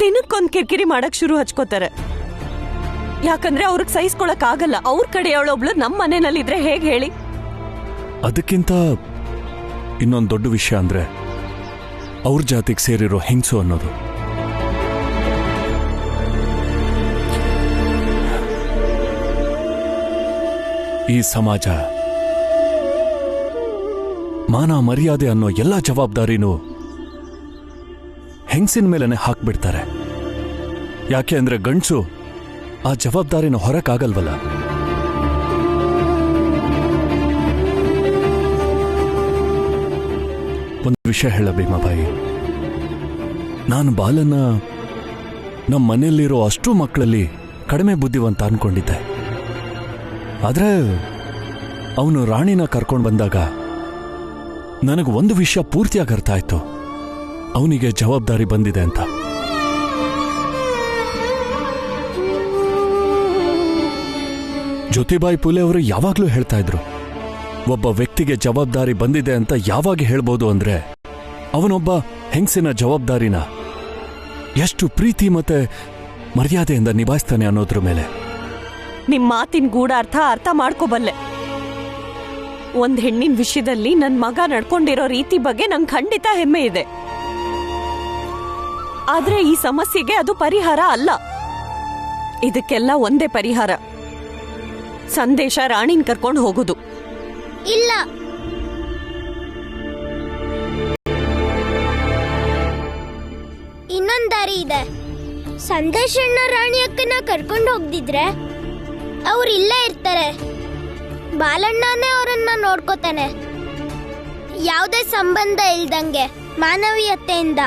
ದಿನಕ್ಕೊಂದ್ ಕಿರಿಕಿರಿ ಮಾಡಕ್ ಶುರು ಹಚ್ಕೋತಾರೆ. ಯಾಕಂದ್ರೆ ಅವ್ರಿಗೆ ಸಹಿಸ್ಕೊಳಕ್ ಆಗಲ್ಲ. ಅವ್ರ ಕಡೆಯವಳೊಬ್ಳು ನಮ್ಮ ಮನೆಯಲ್ಲಿದ್ರೆ ಹೇಗೆ ಹೇಳಿ? ಅದಕ್ಕಿಂತ ಇನ್ನೊಂದು ದೊಡ್ಡ ವಿಷಯ ಅಂದ್ರೆ ಅವ್ರ ಜಾತಿಗೆ ಸೇರಿರೋ ಹೆಂಗಸು ಅನ್ನೋದು. ಈ ಸಮಾಜ ಮಾನ ಮರ್ಯಾದೆ ಅನ್ನೋ ಎಲ್ಲ ಜವಾಬ್ದಾರಿನೂ ಹೆಂಗಸಿನ ಮೇಲೆನೆ ಹಾಕ್ಬಿಡ್ತಾರೆ. ಯಾಕೆ ಅಂದ್ರೆ ಗಂಡ್ಸು ಆ ಜವಾಬ್ದಾರಿನ ಹೊರಕ್ಕಾಗಲ್ವಲ್ಲ. ಒಂದು ವಿಷಯ ಹೇಳ ಭೀಮಾಬಾಯಿ, ನಾನು ಬಾಲನ್ನ ನಮ್ಮ ಮನೆಯಲ್ಲಿರೋ ಅಷ್ಟೂ ಮಕ್ಕಳಲ್ಲಿ ಕಡಿಮೆ ಬುದ್ಧಿವಂತ ಅನ್ಕೊಂಡಿದ್ದೆ. ಆದ್ರೆ ಅವನು ರಾಣಿನ ಕರ್ಕೊಂಡು ಬಂದಾಗ ನನಗೆ ಒಂದು ವಿಷಯ ಪೂರ್ತಿಯಾಗಿ ಅರ್ಥ ಆಯ್ತು. ಅವನಿಗೆ ಜವಾಬ್ದಾರಿ ಬಂದಿದೆ ಅಂತ. ಜ್ಯೋತಿಬಾಯಿ ಫುಲೆ ಅವರು ಯಾವಾಗ್ಲೂ ಹೇಳ್ತಾ ಇದ್ರು, ಒಬ್ಬ ವ್ಯಕ್ತಿಗೆ ಜವಾಬ್ದಾರಿ ಬಂದಿದೆ ಅಂತ ಯಾವಾಗ ಹೇಳ್ಬೋದು ಅಂದ್ರೆ ಅವನೊಬ್ಬ ಹೆಂಗಸಿನ ಜವಾಬ್ದಾರಿನ ಎಷ್ಟು ಪ್ರೀತಿ ಮತ್ತೆ ಮರ್ಯಾದೆಯಿಂದ ನಿಭಾಯಿಸ್ತಾನೆ ಅನ್ನೋದ್ರ ಮೇಲೆ. ನಿಮ್ ಮಾತಿನ ಗೂಢಾರ್ಥ ಅರ್ಥ ಮಾಡ್ಕೋಬಲ್ಲೆ. ಒಂದ್ ಹೆಣ್ಣಿನ ವಿಷಯದಲ್ಲಿ ನನ್ ಮಗ ನಡ್ಕೊಂಡಿರೋ ರೀತಿ ಬಗ್ಗೆ ನಂಗೆ ಖಂಡಿತ ಹೆಮ್ಮೆ ಇದೆ. ಆದ್ರೆ ಈ ಸಮಸ್ಯೆಗೆ ಅದು ಪರಿಹಾರ ಅಲ್ಲ. ಇದಕ್ಕೆಲ್ಲ ಒಂದೇ ಪರಿಹಾರ, ಸಂದೇಶ ರಾಣಿನ್ ಕರ್ಕೊಂಡು ಹೋಗುದು. ಇಲ್ಲ, ಇನ್ನೊಂದ್ ದಾರಿ ಇದೆ. ಸಂದೇಶಣ್ಣ ರಾಣಿ ಅಕ್ಕನ ಕರ್ಕೊಂಡು ಹೋಗ್ದಿದ್ರೆ ಅವ್ರು ಇಲ್ಲೇ ಇರ್ತಾರೆ. ಬಾಲಣ್ಣನೇ ಅವರನ್ನ ನೋಡ್ಕೋತಾನೆ, ಯಾವುದೇ ಸಂಬಂಧ ಇಲ್ದಂಗೆ ಮಾನವೀಯತೆಯಿಂದ.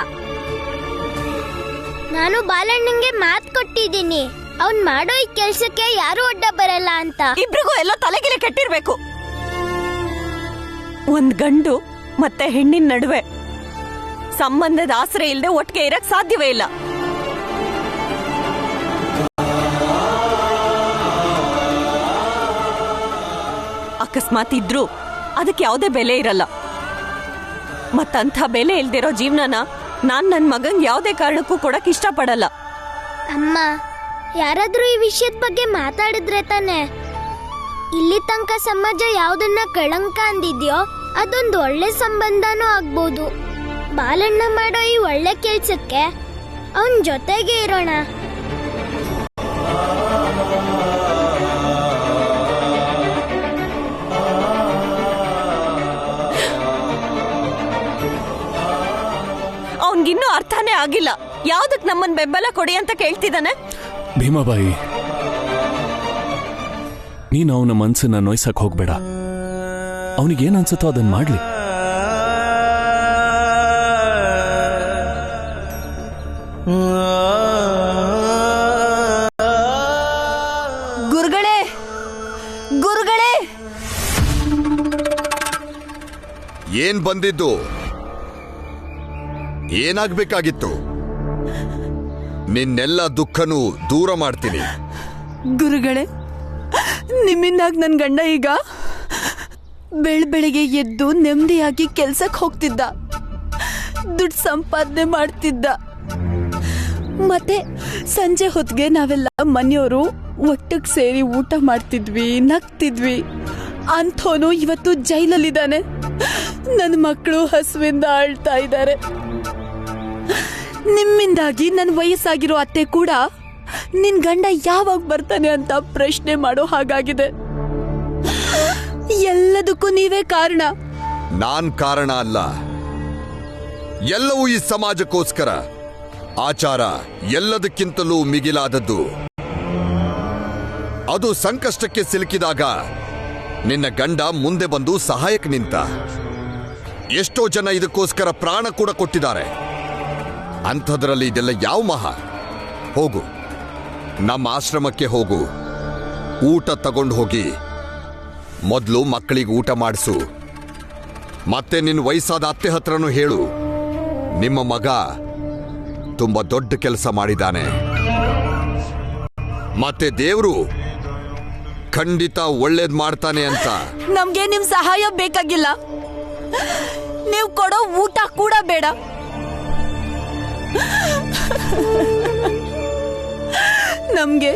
ನಾನು ಬಾಲಣ್ಣಂಗೆ ಮಾತು ಕೊಟ್ಟಿದ್ದೀನಿ, ಅವ್ನ್ ಮಾಡೋ ಈ ಕೆಲ್ಸಕ್ಕೆ ಯಾರು ಅಡ್ಡ ಬರಲ್ಲ ಅಂತ. ಇಬ್ರಿಗೂ ಎಲ್ಲ ತಲೆಗಿಲೆ ಕೆಟ್ಟಿರ್ಬೇಕು. ಒಂದ್ ಗಂಡು ಮತ್ತೆ ಹೆಣ್ಣಿನ ನಡುವೆ ಸಂಬಂಧದ ಆಸರೆ ಇಲ್ಲದೆ ಒಟ್ಟಿಗೆ ಇರಕ್ ಸಾಧ್ಯವೇ ಇಲ್ಲ. ಅಕಸ್ಮಾತ್ ಇದ್ರು ಅದಕ್ಕೆ ಯಾವುದೇ ಬೆಲೆ ಇರಲ್ಲ. ಮತ್ತಂಥ ಬೆಲೆ ಇಲ್ದಿರೋ ಜೀವನನ ನಾನ್ ನನ್ ಮಗಂಗ್ ಯಾವುದೇ ಕಾರಣಕ್ಕೂ ಕೊಡಕ್ ಇಷ್ಟಪಡಲ್ಲ. ಅಮ್ಮ, ಯಾರಾದ್ರೂ ಈ ವಿಷಯದ ಬಗ್ಗೆ ಮಾತಾಡಿದ್ರೆ ತಾನೆ. ಇಲ್ಲಿ ತನಕ ಸಮಾಜ ಯಾವ್ದನ್ನ ಕಳಂಕ ಅಂದಿದ್ಯೋ ಅದೊಂದು ಒಳ್ಳೆ ಸಂಬಂಧನೂ ಆಗ್ಬೋದು. ಬಾಲಣ್ಣ ಮಾಡೋ ಈ ಒಳ್ಳೆ ಕೆಲ್ಸಕ್ಕೆ ಅವನ್ ಜೊತೆಗೆ ಇರೋಣ. ಅವನ್ಗಿನ್ನೂ ಅರ್ಥನೇ ಆಗಿಲ್ಲ. ಯಾವ್ದಕ್ ನಮ್ಮನ್ ಬೆಂಬಲ ಕೊಡಿ ಅಂತ ಕೇಳ್ತಿದ್ದಾನೆ. ಭೀಮಾಬಾಯಿ, ನೀನು ಅವನ ಮನ್ಸನ್ನ ನೋಯ್ಸಕ್ ಹೋಗ್ಬೇಡ. ಅವನಿಗೇನ್ ಅನ್ಸುತ್ತೋ ಅದನ್ನ ಮಾಡ್ಲಿ. ಏನ್ ಬಂದಿದ್ದು? ಏನಾಗ್ಬೇಕಾಗಿತ್ತು? ನಿನ್ನೆಲ್ಲ ದುಃಖನೂ ದೂರ ಮಾಡ್ತೀನಿ. ಗುರುಗಳೇ, ನಿಮ್ಮಿಂದಾಗಿ ನನ್ನ ಗಂಡ ಈಗ ಬೆಳಿಗ್ಗೆ ಎದ್ದು ನೆಮ್ಮದಿಯಾಗಿ ಕೆಲ್ಸಕ್ಕೆ ಹೋಗ್ತಿದ್ದ, ದುಡ್ಡು ಸಂಪಾದನೆ ಮಾಡ್ತಿದ್ದ. ಮತ್ತೆ ಸಂಜೆ ಹೊತ್ತಿಗೆ ನಾವೆಲ್ಲ ಮನೆಯವರು ಒಟ್ಟಿಗೆ ಸೇರಿ ಊಟ ಮಾಡ್ತಿದ್ವಿ, ನಗ್ತಿದ್ವಿ. ಅಂಥೋನು ಇವತ್ತು ಜೈಲಲ್ಲಿದ್ದಾನೆ. ನನ್ನ ಮಕ್ಕಳು ಹಸುವಿಂದ ಅಳ್ತಾ ಇದ್ದಾರೆ. ನಿಮ್ಮಿಂದಾಗಿ ನನ್ನ ವಯಸ್ಸಾಗಿರೋ ಅತ್ತೆ ಕೂಡ ನಿನ್ ಗಂಡ ಯಾವಾಗ ಬರ್ತಾನೆ ಅಂತ ಪ್ರಶ್ನೆ ಮಾಡೋ ಹಾಗಾಗಿದೆ. ಎಲ್ಲದಕ್ಕೂ ನೀವೇ ಕಾರಣ. ನಾನ್ ಕಾರಣ ಅಲ್ಲ. ಎಲ್ಲವೂ ಈ ಸಮಾಜಕ್ಕೋಸ್ಕರ. ಆಚಾರ ಎಲ್ಲದಕ್ಕಿಂತಲೂ ಮಿಗಿಲಾದದ್ದು. ಅದು ಸಂಕಷ್ಟಕ್ಕೆ ಸಿಲುಕಿದಾಗ ನಿನ್ನ ಗಂಡ ಮುಂದೆ ಬಂದು ಸಹಾಯಕ್ಕೆ ನಿಂತ. ಎಷ್ಟೋ ಜನ ಇದಕ್ಕೋಸ್ಕರ ಪ್ರಾಣ ಕೂಡ ಕೊಟ್ಟಿದ್ದಾರೆ. ಅಂಥದ್ರಲ್ಲಿ ಇದೆಲ್ಲ ಯಾವ ಮಹಾ? ಹೋಗು, ನಮ್ಮ ಆಶ್ರಮಕ್ಕೆ ಹೋಗು, ಊಟ ತಗೊಂಡು ಹೋಗಿ. ಮೊದಲು ಮಕ್ಕಳಿಗೆ ಊಟ ಮಾಡಿಸು. ಮತ್ತೆ ನಿನ್ನ ವಯಸ್ಸಾದ ಅತ್ತೆ ಹತ್ರನೂ ಹೇಳು, ನಿಮ್ಮ ಮಗ ತುಂಬಾ ದೊಡ್ಡ ಕೆಲಸ ಮಾಡಿದ್ದಾನೆ. ಮತ್ತೆ ದೇವರು ಖಂಡಿತ ಒಳ್ಳೇದ್ ಮಾಡ್ತಾನೆ ಅಂತ. ನಮ್ಗೆ ನಿಮ್ ಸಹಾಯ ಬೇಕಾಗಿಲ್ಲ. ನೀವು ಕೊಡೋ ಊಟ ಕೂಡ ಬೇಡ. ನಮ್ಗೆ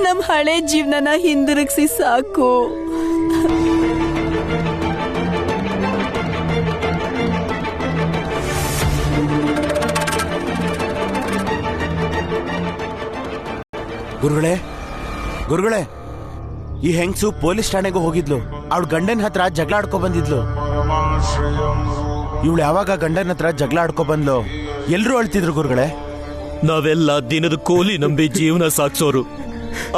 ನಮ್ ಹಳೆ ಜೀವನನ ಹಿಂದಿರುಗಿಸಿ ಸಾಕು. ಗುರುಗಳೇ, ಗುರುಗಳೇ, ಈ ಹೆಂಗ್ಸು ಪೊಲೀಸ್ ಠಾಣೆಗೂ ಹೋಗಿದ್ಲು. ಅವಳು ಗಂಡನ ಹತ್ರ ಜಗಳ ಆಡ್ಕೊ ಬಂದಿದ್ಲು. ಇವಳು ಯಾವಾಗ ಗಂಡನ ಹತ್ರ ಜಗಳ ಆಡ್ಕೊ ಬಂದ್ಲು, ಎಲ್ರೂ ಅಳ್ತಿದ್ರು ಗುರುಗಳೇ. ನಾವೆಲ್ಲ ದಿನದ ಕೂಲಿ ನಂಬಿ ಜೀವನ ಸಾಕ್ಸೋರು.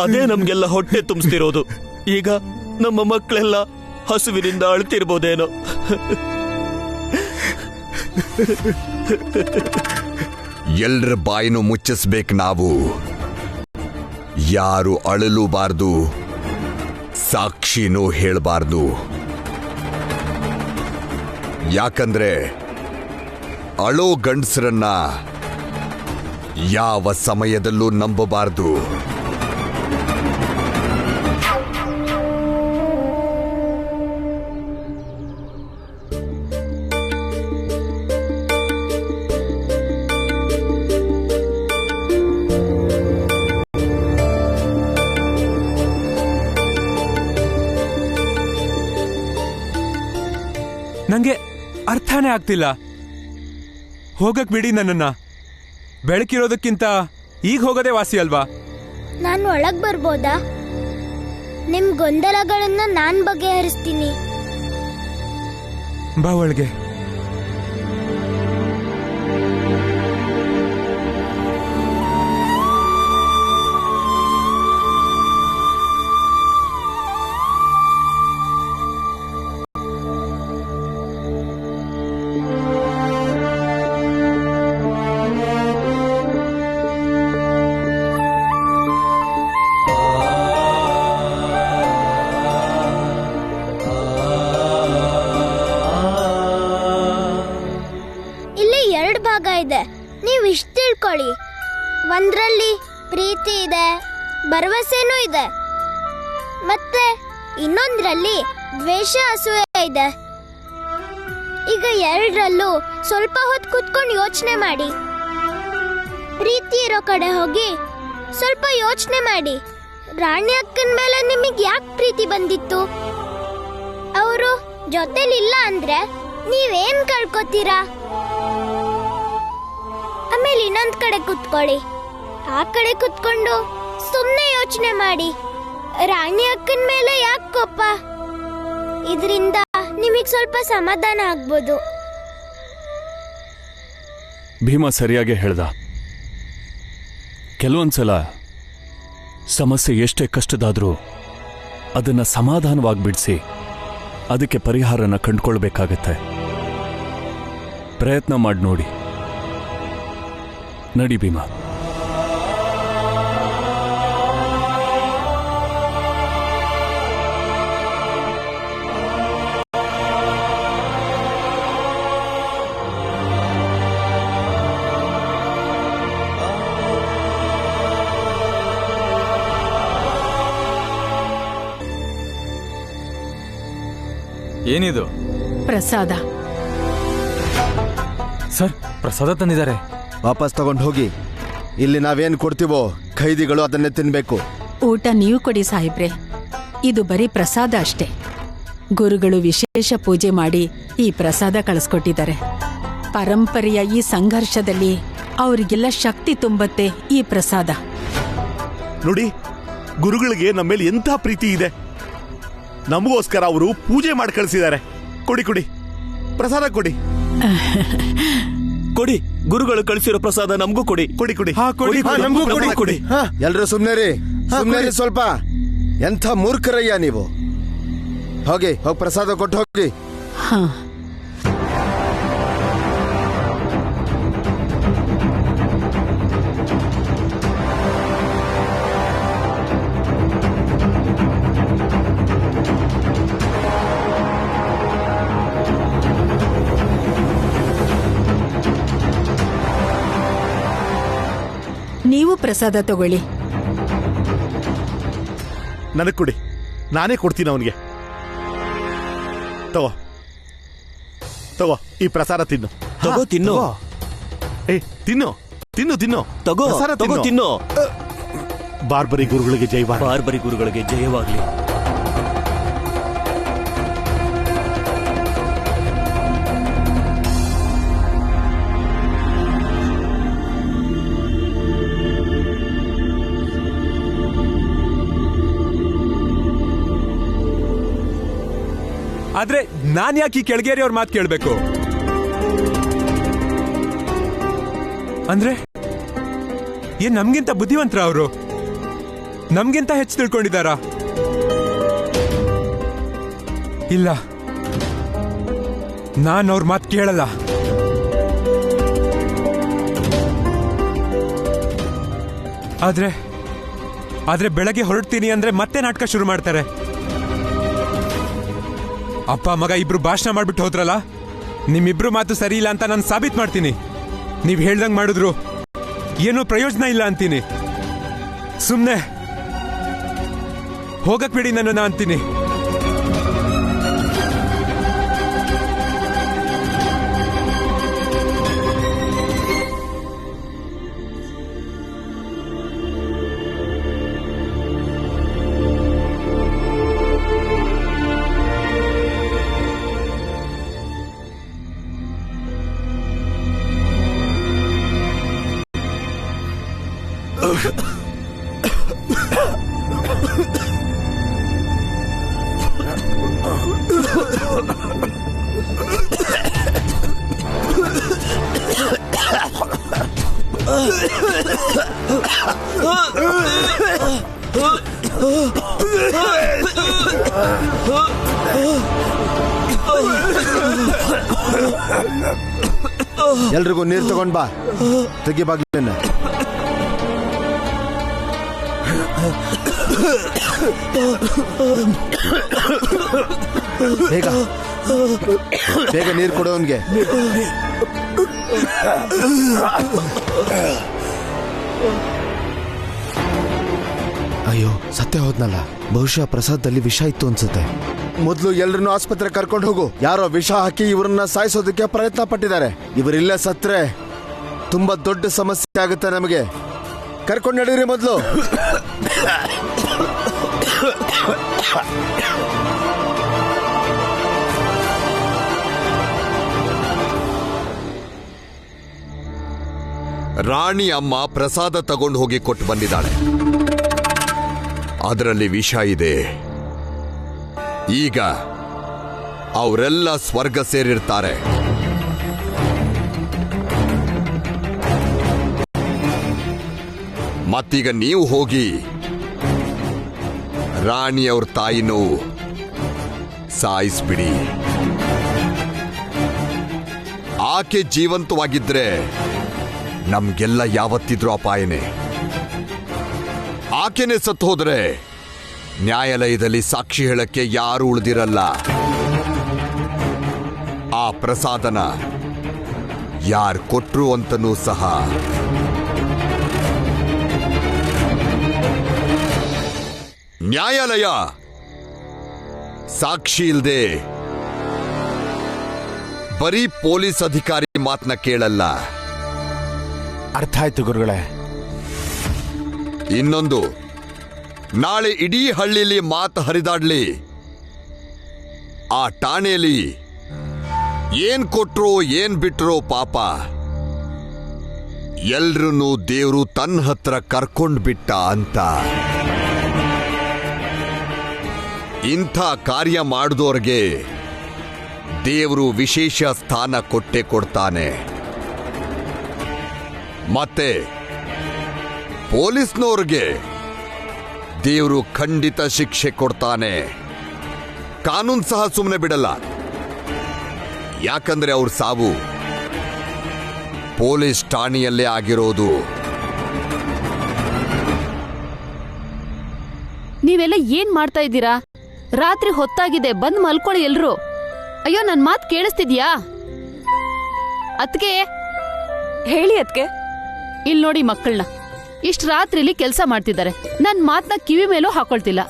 ಅದೇ ನಮ್ಗೆಲ್ಲ ಹೊಟ್ಟೆ ತುಂಬಿಸ್ತಿರೋದು. ಈಗ ನಮ್ಮ ಮಕ್ಕಳೆಲ್ಲ ಹಸುವಿನಿಂದ ಅಳ್ತಿರ್ಬೋದೇನೋ. ಎಲ್ರ ಬಾಯಿನೂ ಮುಚ್ಚಿಸ್ಬೇಕು ನಾವು. ಯಾರು ಅಳಲೂಬಾರ್ದು, ಸಾಕ್ಷಿನೂ ಹೇಳಬಾರ್ದು. ಯಾಕಂದ್ರೆ ಅಳೋ ಗಂಡಸರನ್ನ ಯಾವ ಸಮಯದಲ್ಲೂ ನಂಬಬಾರ್ದು. ನಂಗೆ ಅರ್ಥನೇ ಆಗ್ತಿಲ್ಲ. ಹೋಗಕ್ ಬಿಡಿ ನನ್ನನ್ನ. ಬೆಳಕಿರೋದಕ್ಕಿಂತ ಈಗ ಹೋಗೋದೇ ವಾಸಿ ಅಲ್ವಾ? ನಾನು ಒಳಗ್ ಬರ್ಬೋದಾ? ನಿಮ್ ಗೊಂದಲಗಳನ್ನ ನಾನ್ ಬಗೆಹರಿಸ್ತೀನಿ. ಬಾ ಒಳಗೆ. ನೀವು ಇಷ್ಟು ತಿಳ್ಕೊಳ್ಳಿ, ಒಂದ್ರಲ್ಲಿ ಪ್ರೀತಿ ಇದೆ, ಭರವಸೆನೂ ಇದೆ, ಮತ್ತೆ ಇನ್ನೊಂದ್ರಲ್ಲಿ ದ್ವೇಷ, ಅಸೂಯೆ ಇದೆ. ಈಗ ಎರಡರಲ್ಲೂ ಸ್ವಲ್ಪ ಹೊತ್ತು ಕೂತ್ಕೊಂಡು ಯೋಚನೆ ಮಾಡಿ. ಪ್ರೀತಿ ಇರೋ ಕಡೆ ಹೋಗಿ ಸ್ವಲ್ಪ ಯೋಚನೆ ಮಾಡಿ. ರಾಣಿ ಅಕ್ಕನ ಮೇಲೆ ನಿಮಗೆ ಯಾಕೆ ಪ್ರೀತಿ ಬಂದಿತ್ತು? ಅವರು ಜೊತೆಲಿಲ್ಲ ಅಂದ್ರೆ ನೀವೇನ್ ಕಳ್ಕೊತೀರಾ? ಆಮೇಲೆ ಇನ್ನೊಂದ್ ಕಡೆ ಕುತ್ಕೊಳ್ಳಿ. ಆ ಕಡೆ ಕುತ್ಕೊಂಡು ಸುಮ್ಮನೆ ಯೋಚನೆ ಮಾಡಿ, ರಾಣಿ ಅಕ್ಕನ ಮೇಲೆ ಯಾಕೆ ಕೋಪ? ಇದರಿಂದ ನಿಮಗ್ ಸ್ವಲ್ಪ ಸಮಾಧಾನ ಆಗ್ಬೋದು. ಭೀಮಾ ಸರಿಯಾಗಿ ಹೇಳ್ದ. ಕೆಲವೊಂದ್ಸಲ ಸಮಸ್ಯೆ ಎಷ್ಟೇ ಕಷ್ಟದಾದ್ರೂ ಅದನ್ನ ಸಮಾಧಾನವಾಗಿ ಬಿಡಿಸಿ ಅದಕ್ಕೆ ಪರಿಹಾರನ ಕಂಡುಕೊಳ್ಬೇಕಾಗತ್ತೆ. ಪ್ರಯತ್ನ ಮಾಡಿ ನೋಡಿ. ನಡಿ ಭೀಮಾ. ಏನಿದು? ಪ್ರಸಾದ. ಸರ್, ಪ್ರಸಾದ ತಂದಿದ್ದಾರೆ. ವಾಪಸ್ ತಗೊಂಡು ಹೋಗಿ. ಇಲ್ಲಿ ನಾವೇನ್ ಕೊಡ್ತೀವೋ ಖೈದಿಗಳು ಅದನ್ನೇ ತಿನ್ಬೇಕು. ಊಟ ನೀವು ಕೊಡಿ ಸಾಹೇಬ್ರೆ. ಇದು ಬರೀ ಪ್ರಸಾದ ಅಷ್ಟೇ. ಗುರುಗಳು ವಿಶೇಷ ಪೂಜೆ ಮಾಡಿ ಈ ಪ್ರಸಾದ ಕಳಿಸ್ಕೊಟ್ಟಿದ್ದಾರೆ. ಪರಂಪರೆಯ ಈ ಸಂಘರ್ಷದಲ್ಲಿ ಅವರಿಗೆಲ್ಲ ಶಕ್ತಿ ತುಂಬತ್ತೆ ಈ ಪ್ರಸಾದ. ನೋಡಿ, ಗುರುಗಳಿಗೆ ನಮ್ಮ ಮೇಲೆ ಎಂಥ ಪ್ರೀತಿ ಇದೆ. ನಮಗೋಸ್ಕರ ಅವರು ಪೂಜೆ ಮಾಡಿ ಕಳಿಸಿದ್ದಾರೆ. ಕೊಡಿ ಕೊಡಿ, ಪ್ರಸಾದ ಕೊಡಿ. ಕೊಡಿ, ಗುರುಗಳು ಕಳಿಸಿರೋ ಪ್ರಸಾದ ನಮಗೂ ಕೊಡಿ. ಕೊಡಿ ಕೊಡಿ, ನಮಗೂ ಕೊಡಿ ಕೊಡಿ. ಎಲ್ರು ಸುಮ್ನೆ ಸ್ವಲ್ಪ. ಎಂಥ ಮೂರ್ಖರಯ್ಯ ನೀವು. ಹೋಗಿ ಪ್ರಸಾದ ಕೊಟ್ಟು ಹೋಗಿ. ಹಾ, ನೀವು ಪ್ರಸಾದ ತಗೊಳ್ಳಿ. ನನಗೆ ಕೊಡಿ, ನಾನೇ ಕೊಡ್ತೀನಿ ಅವನಿಗೆ. ತಗೋ ತಗೋ, ಈ ಪ್ರಸಾದ ತಿನ್ನು. ತಗೋ ತಿನ್ನು. ಏ ತಿನ್ನು ತಿನ್ನು ತಿನ್ನು. ತಗೋ ಪ್ರಸಾದ ತಗೋ ತಿನ್ನು. ಬಾರ್ಬರಿ ಗುರುಗಳಿಗೆ ಜಯವಾಗಲಿ. ಬಾರ್ಬರಿ ಗುರುಗಳಿಗೆ ಜಯವಾಗಲಿ. ಆದ್ರೆ ನಾನ್ ಯಾಕೆ ಈ ಕೆಳಗೇರಿ ಅವ್ರ ಮಾತು ಕೇಳ್ಬೇಕು? ಅಂದ್ರೆ ಏನ್ ನಮ್ಗಿಂತ ಬುದ್ಧಿವಂತರ ಅವರು? ನಮ್ಗಿಂತ ಹೆಚ್ಚು ತಿಳ್ಕೊಂಡಿದಾರ? ಇಲ್ಲ, ನಾನ್ ಅವ್ರ ಮಾತು ಕೇಳಲ್ಲ. ಆದ್ರೆ ಬೆಳಗ್ಗೆ ಹೊರಡ್ತೀನಿ ಅಂದ್ರೆ ಮತ್ತೆ ನಾಟಕ ಶುರು ಮಾಡ್ತಾರೆ. ಅಪ್ಪ ಮಗ ಇಬ್ರು ಭಾಷಣ ಮಾಡ್ಬಿಟ್ಟು ಹೋದ್ರಲ್ಲ, ನಿಮ್ಮಿಬ್ರು ಮಾತು ಸರಿ ಇಲ್ಲ ಅಂತ ನಾನು ಸಾಬೀತ್ ಮಾಡ್ತೀನಿ. ನೀವ್ ಹೇಳ್ದಂಗ್ ಮಾಡಿದ್ರು ಏನೂ ಪ್ರಯೋಜನ ಇಲ್ಲ ಅಂತೀನಿ. ಸುಮ್ನೆ ಹೋಗಕ್ ಬಿಡಿ ನನ್ನನ್ನ ಅಂತೀನಿ. ಎಲ್ರಿಗೂ ನೀರು ತಗೊಂಡ್ ಬಾ. ತೆಗಿ ಬಾಗ್ಲನ್ನ. ಬೇಗ ಬೇಗ ನೀರು ಕೊಡೋನ್ಗೆ. ಅಯ್ಯೋ, ಸತ್ಯ ಹೋದ್ನಲ್ಲ. ಬಹುಶಃ ಪ್ರಸಾದದಲ್ಲಿ ವಿಷ ಇತ್ತು ಅನ್ಸುತ್ತೆ. ಮೊದಲು ಎಲ್ಲರನ್ನು ಆಸ್ಪತ್ರೆ ಕರ್ಕೊಂಡು ಹೋಗು. ಯಾರೋ ವಿಷ ಹಾಕಿ ಇವರನ್ನ ಸಾಯಿಸೋದಕ್ಕೆ ಪ್ರಯತ್ನ ಪಟ್ಟಿದ್ದಾರೆ. ಇವರಿಲ್ಲೇ ಸತ್ರೆ ತುಂಬಾ ದೊಡ್ಡ ಸಮಸ್ಯೆ ಆಗುತ್ತೆ ನಮಗೆ. ಕರ್ಕೊಂಡು ನಡೀರಿ ಮೊದಲು. ರಾಣಿ ಅಮ್ಮ ಪ್ರಸಾದ ತಗೊಂಡು ಹೋಗಿ ಕೊಟ್ಟು ಬಂದಿದ್ದಾಳೆ. ಅದರಲ್ಲಿ ವಿಷ ಇದೆ. ಈಗ ಅವರೆಲ್ಲ ಸ್ವರ್ಗ ಸೇರಿರ್ತಾರೆ. ಮತ್ತೀಗ ನೀವು ಹೋಗಿ ರಾಣಿಯವ್ರ ತಾಯಿನೂ ಸಾಯಿಸ್ಬಿಡಿ. ಆಕೆ ಜೀವಂತವಾಗಿದ್ರೆ ನಮ್ಗೆಲ್ಲ ಯಾವತ್ತಿದ್ರೂ ಅಪಾಯನೇ. ಆಕೆನೆ ಸತ್ತು ಹೋದ್ರೆ ನ್ಯಾಯಾಲಯದಲ್ಲಿ ಸಾಕ್ಷಿ ಹೇಳಕ್ಕೆ ಯಾರು ಉಳಿದಿರಲ್ಲ. ಆ ಪ್ರಸಾದನ ಯಾರು ಕೊಟ್ರು ಅಂತನೂ ಸಹ ನ್ಯಾಯಾಲಯ ಸಾಕ್ಷಿ ಇಲ್ದೆ ಬರೀ ಪೊಲೀಸ್ ಅಧಿಕಾರಿ ಮಾತನ್ನ ಕೇಳಲ್ಲ. ಅರ್ಥ ಆಯ್ತು ಗುರುಗಳೇ. ಇನ್ನೊಂದು, ನಾಳೆ ಇಡೀ ಹಳ್ಳಿಲಿ ಮಾತು ಹರಿದಾಡ್ಲಿ, ಆ ಠಾಣೆಯಲ್ಲಿ ಏನ್ ಕೊಟ್ರೋ ಏನ್ ಬಿಟ್ರೋ ಪಾಪ ಎಲ್ರನ್ನೂ ದೇವ್ರು ತನ್ನ ಹತ್ರ ಕರ್ಕೊಂಡ್ಬಿಟ್ಟ ಅಂತ. ಇಂಥ ಕಾರ್ಯ ಮಾಡಿದೋರ್ಗೆ ದೇವರು ವಿಶೇಷ ಸ್ಥಾನ ಕೊಟ್ಟೆ ಕೊಡ್ತಾನೆ. ಮತ್ತೆ ಪೊಲೀಸ್ನವ್ರಿಗೆ ದೇವರು ಖಂಡಿತ ಶಿಕ್ಷೆ ಕೊಡ್ತಾನೆ. ಕಾನೂನು ಸಹ ಸುಮ್ಮನೆ ಬಿಡಲ್ಲ. ಯಾಕಂದ್ರೆ ಅವ್ರ ಸಾವು ಪೊಲೀಸ್ ಠಾಣೆಯಲ್ಲೇ ಆಗಿರೋದು. ನೀವೆಲ್ಲ ಏನ್ ಮಾಡ್ತಾ ಇದ್ದೀರಾ? ರಾತ್ರಿ ಹೊತ್ತಾಗಿದೆ, ಬಂದ್ ಮಲ್ಕೊಳ್ಳಿ ಎಲ್ರು. ಅಯ್ಯೋ, ನನ್ ಮಾತ್ ಕೇಳಿಸ್ತಿದ್ಯಾ? ಅದ್ಕೆ ಹೇಳಿ ಅದ್ಕೆ. ಇಲ್ ನೋಡಿ ಮಕ್ಕಳನ್ನ, ಇಷ್ಟ ರಾತ್ರಿಲಿ ಕೆಲ್ಸ ಮಾಡ್ತಿದ್ದಾರೆ, ನನ್ ಮಾತ್ನ ಕಿವಿ ಮೇಲೂ ಹಾಕೊಳ್ತಿಲ್ಲ.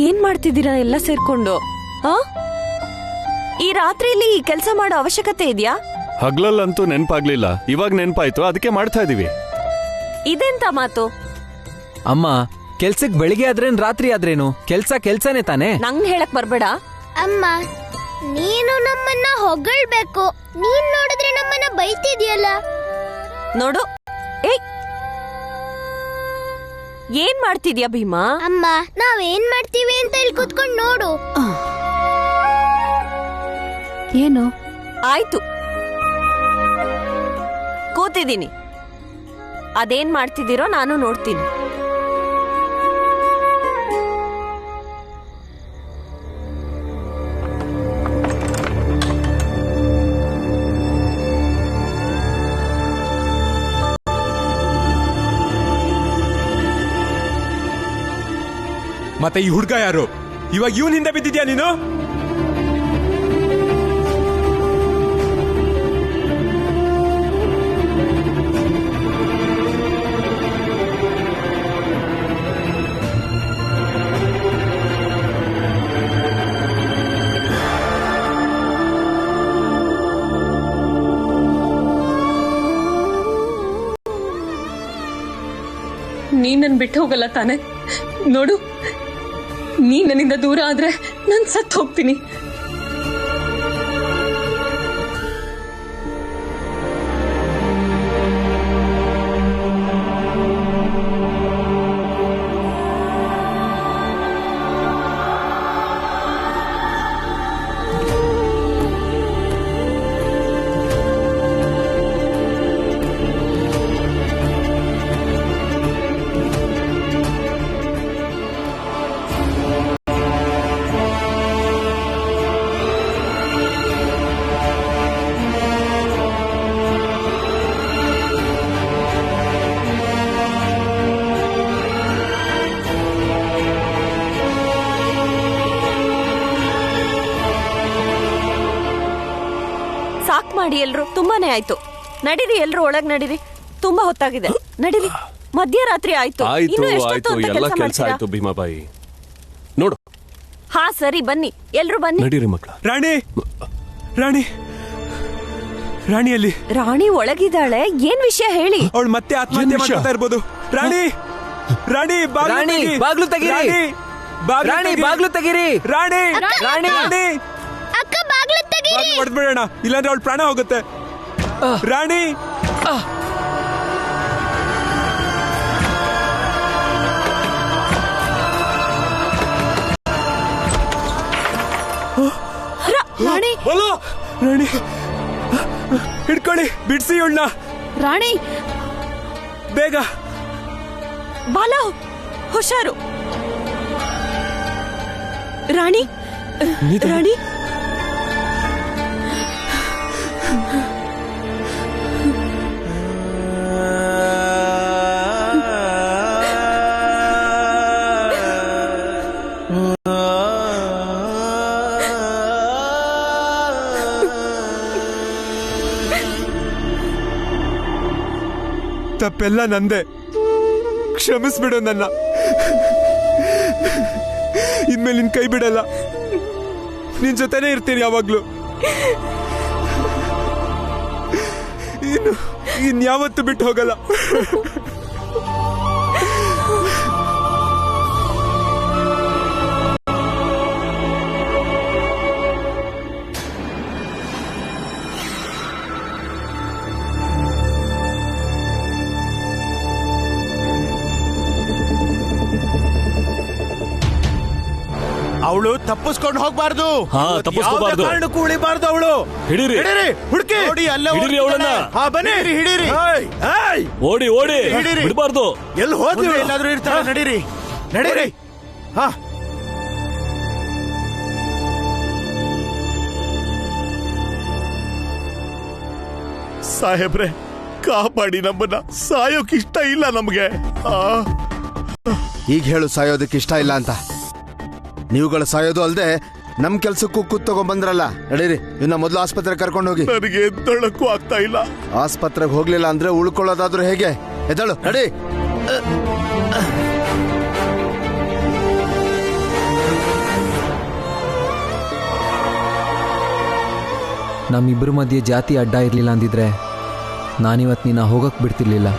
ಏನ್ ಮಾಡ್ತಿದ್ದೀರಾ ಎಲ್ಲ ಸೇರ್ಕೊಂಡು? ಈ ರಾತ್ರಿಯಲ್ಲಿ ಈ ಕೆಲಸ ಮಾಡೋ ಅವಶ್ಯಕತೆ ಇದೆಯಾ? ಹಗ್ಲಲ್ಲಂತೂ ನೆನ್ಪಾಗ್ಲಿಲ್ಲ, ಇವಾಗ ನೆನ್ಪಾಯ್ತು, ಅದಕ್ಕೆ ಮಾಡ್ತಾ ಇದೀವಿ. ಇದೆಂತ ಮಾತು? ಅಮ್ಮ, ಕೆಲ್ಸಕ್ ಬೆಳಿಗ್ಗೆ ಆದ್ರೇನ್ ರಾತ್ರಿ ಆದ್ರೇನು ಕೆಲ್ಸನೇ ತಾನೆ. ನಂಗ್ ಹೇಳಕ್ ಬರ್ಬೇಡ. ಅಮ್ಮ, ನೀನು ನಮ್ಮನ್ನ ಹೊಗಳ್ಬೇಕು. ನೀನ್ ನೋಡಿದ್ರೆ ನಮ್ಮನ್ನ ಬೈತಿದ್ಯಲ್ಲ. ನೋಡು, ಏನ್ ಮಾಡ್ತಿದ್ಯಾ ಭೀಮಾ? ಅಮ್ಮ, ನಾವೇನ್ ಮಾಡ್ತೀವಿ ಅಂತ ಇಲ್ಲಿ ಕುತ್ಕೊಂಡ್ ನೋಡು. ಏನು ಆಯ್ತು, ಕೂತಿದ್ದೀನಿ. ಅದೇನ್ ಮಾಡ್ತಿದ್ದೀರೋ ನಾನು ನೋಡ್ತೀನಿ. ಮತ್ತೆ ಈ ಹುಡ್ಗ ಯಾರು? ಇವಾಗ ಇವನ್ ಹಿಂದೆ ಬಿದ್ದಿದ್ಯಾ ನೀನು? ನೀನ್ ನನ್ ಬಿಟ್ಟು ಹೋಗಲ್ಲ ತಾನೆ? ನೋಡು, ನೀ ನನ್ನಿಂದ ದೂರ ಆದ್ರೆ ನಾನ್ ಸತ್ತು ಹೋಗ್ತೀನಿ. ಮಾಡಿ ಎಲ್ರು. ತುಂಬಾನೇ ಆಯ್ತು, ನಡೀರಿ ಎಲ್ರು ಒಳಗ್ ನಡೀರಿ. ತುಂಬಾ ಹೊತ್ತಾಗಿದೆ, ನಡೀರಿ. ಮಧ್ಯರಾತ್ರಿ ಆಯ್ತು. ಇನ್ನು ಎಷ್ಟೊತ್ತು ಅಂತ ಕೆಲಸ ಮಾಡ್ತೀರಾ? ಭೀಮಾಬಾಯಿ ನೋಡು. ಹಾ ಸರಿ, ಬನ್ನಿ ಎಲ್ರು ಬನ್ನಿ. ನಡೀರಿ ಮಕ್ಕಳ. ರಾಣಿ, ರಾಣಿ, ರಾಣಿಯಲ್ಲಿ. ರಾಣಿ ಒಳಗಿದ್ದಾಳೆ. ಏನ್ ವಿಷಯ ಹೇಳಿ? ಅವಳು ಮತ್ತೆ ಆತ್ಮಹತ್ಯೆ ಮಾಡ್ತಾ ಇರ್ಬೋದು. ರಾಣಿ, ರಾಣಿ ಬಾಗ್ಲು ತೆಗೀರಿ. ರಾಣಿ ಬಾಗ್ಲು ತೆಗೀರಿ. ರಾಣಿ, ರಾಣಿ, ಅಕ್ಕ ಬಾಗ್ಲು ತೆಗೀರಿ. ಹೊಡೆದ್ಬಿಡೋಣ, ಇಲ್ಲಾಂದ್ರೆ ಅವಳು ಪ್ರಾಣ ಹೋಗುತ್ತೆ. ರಾಣಿ, ರಾಣಿ, ರಾಣಿ ಹಿಡ್ಕೊಳ್ಳಿ, ಬಿಡ್ಸಿ ಇವಳನ್ನ. ರಾಣಿ ಬೇಗ. ಬಾಲ, ಹುಷಾರು. ರಾಣಿ, ರಾಣಿ, ತಪ್ಪೆಲ್ಲ ನಂದೆ, ಕ್ಷಮಿಸ್ಬಿಡು ನನ್ನ. ಇನ್ಮೇಲೆ ನಿನ್ ಕೈ ಬಿಡಲ್ಲ. ನಿನ್ ಜೊತೆನೇ ಇರ್ತೀನಿ ಯಾವಾಗ್ಲೂ. ಇನ್ಯಾವತ್ತು ಬಿಟ್ಟು ಹೋಗಲ್ಲ. ಅವಳು ತಪ್ಪಿಸ್ಕೊಂಡು ಹೋಗ್ಬಾರ್ದು. ಹಾ, ತಪ್ಪಿಸ್ಕೋಬಾರ್ದು. ಕಾರಣಕ್ಕೂ ಉಳಿಬಾರ್ದು ಅವಳು. ಹಿಡೀರಿ. ಹುಡುಕಿ ನೋಡಿ, ಅಲ್ಲೇ ಹಿಡೀರಿ ಅವಳನ್ನ. ಹಾ, ಬನ್ನಿ ಹಿಡೀರಿ. ಓಡಿ ಓಡಿ ಬಿಡಬಾರ್ದು. ಎಲ್ಲಿ ಹೋದ್ಲು? ಎಲ್ಲಾದ್ರೂ ಇರ್ತಾಳೆ. ನಡೀರಿ ನಡೀರಿ. ಹಾ, ಸಾಹೇಬ್ರೆ, ಕಾಪಾಡಿ ನಮ್ಮನ್ನ. ಸಾಯೋಕ್ ಇಷ್ಟ ಇಲ್ಲ ನಮ್ಗೆ. ಈಗ ಹೇಳು ಸಾಯೋದಕ್ಕೆ ಇಷ್ಟ ಇಲ್ಲ ಅಂತ. ನೀವುಗಳು ಸಾಯೋದು ಅಲ್ದೆ ನಮ್ ಕೆಲ್ಸಕ್ಕೂ ಕೂತ್ ತಗೊಂಡ್ಬಂದ್ರಲ್ಲ. ನಡೀರಿ, ಇನ್ನ ಮೊದಲು ಆಸ್ಪತ್ರೆ ಕರ್ಕೊಂಡು ಹೋಗಿ. ನನಗೆ ಎದ್ದಳಕ್ಕೂ ಆಗ್ತಾ ಇಲ್ಲ. ಆಸ್ಪತ್ರೆಗೆ ಹೋಗ್ಲಿಲ್ಲ ಅಂದ್ರೆ ಉಳ್ಕೊಳ್ಳೋದಾದ್ರೂ ಹೇಗೆ? ಎದ್ದಳು, ನಡಿ. ನಮ್ಮಿಬ್ಬರ ಮಧ್ಯೆ ಜಾತಿ ಅಡ್ಡ ಇರ್ಲಿಲ್ಲ ಅಂದಿದ್ರೆ ನಾನಿವತ್ತು ನಿನ್ನ ಹೋಗಕ್ ಬಿಡ್ತಿರ್ಲಿಲ್ಲ.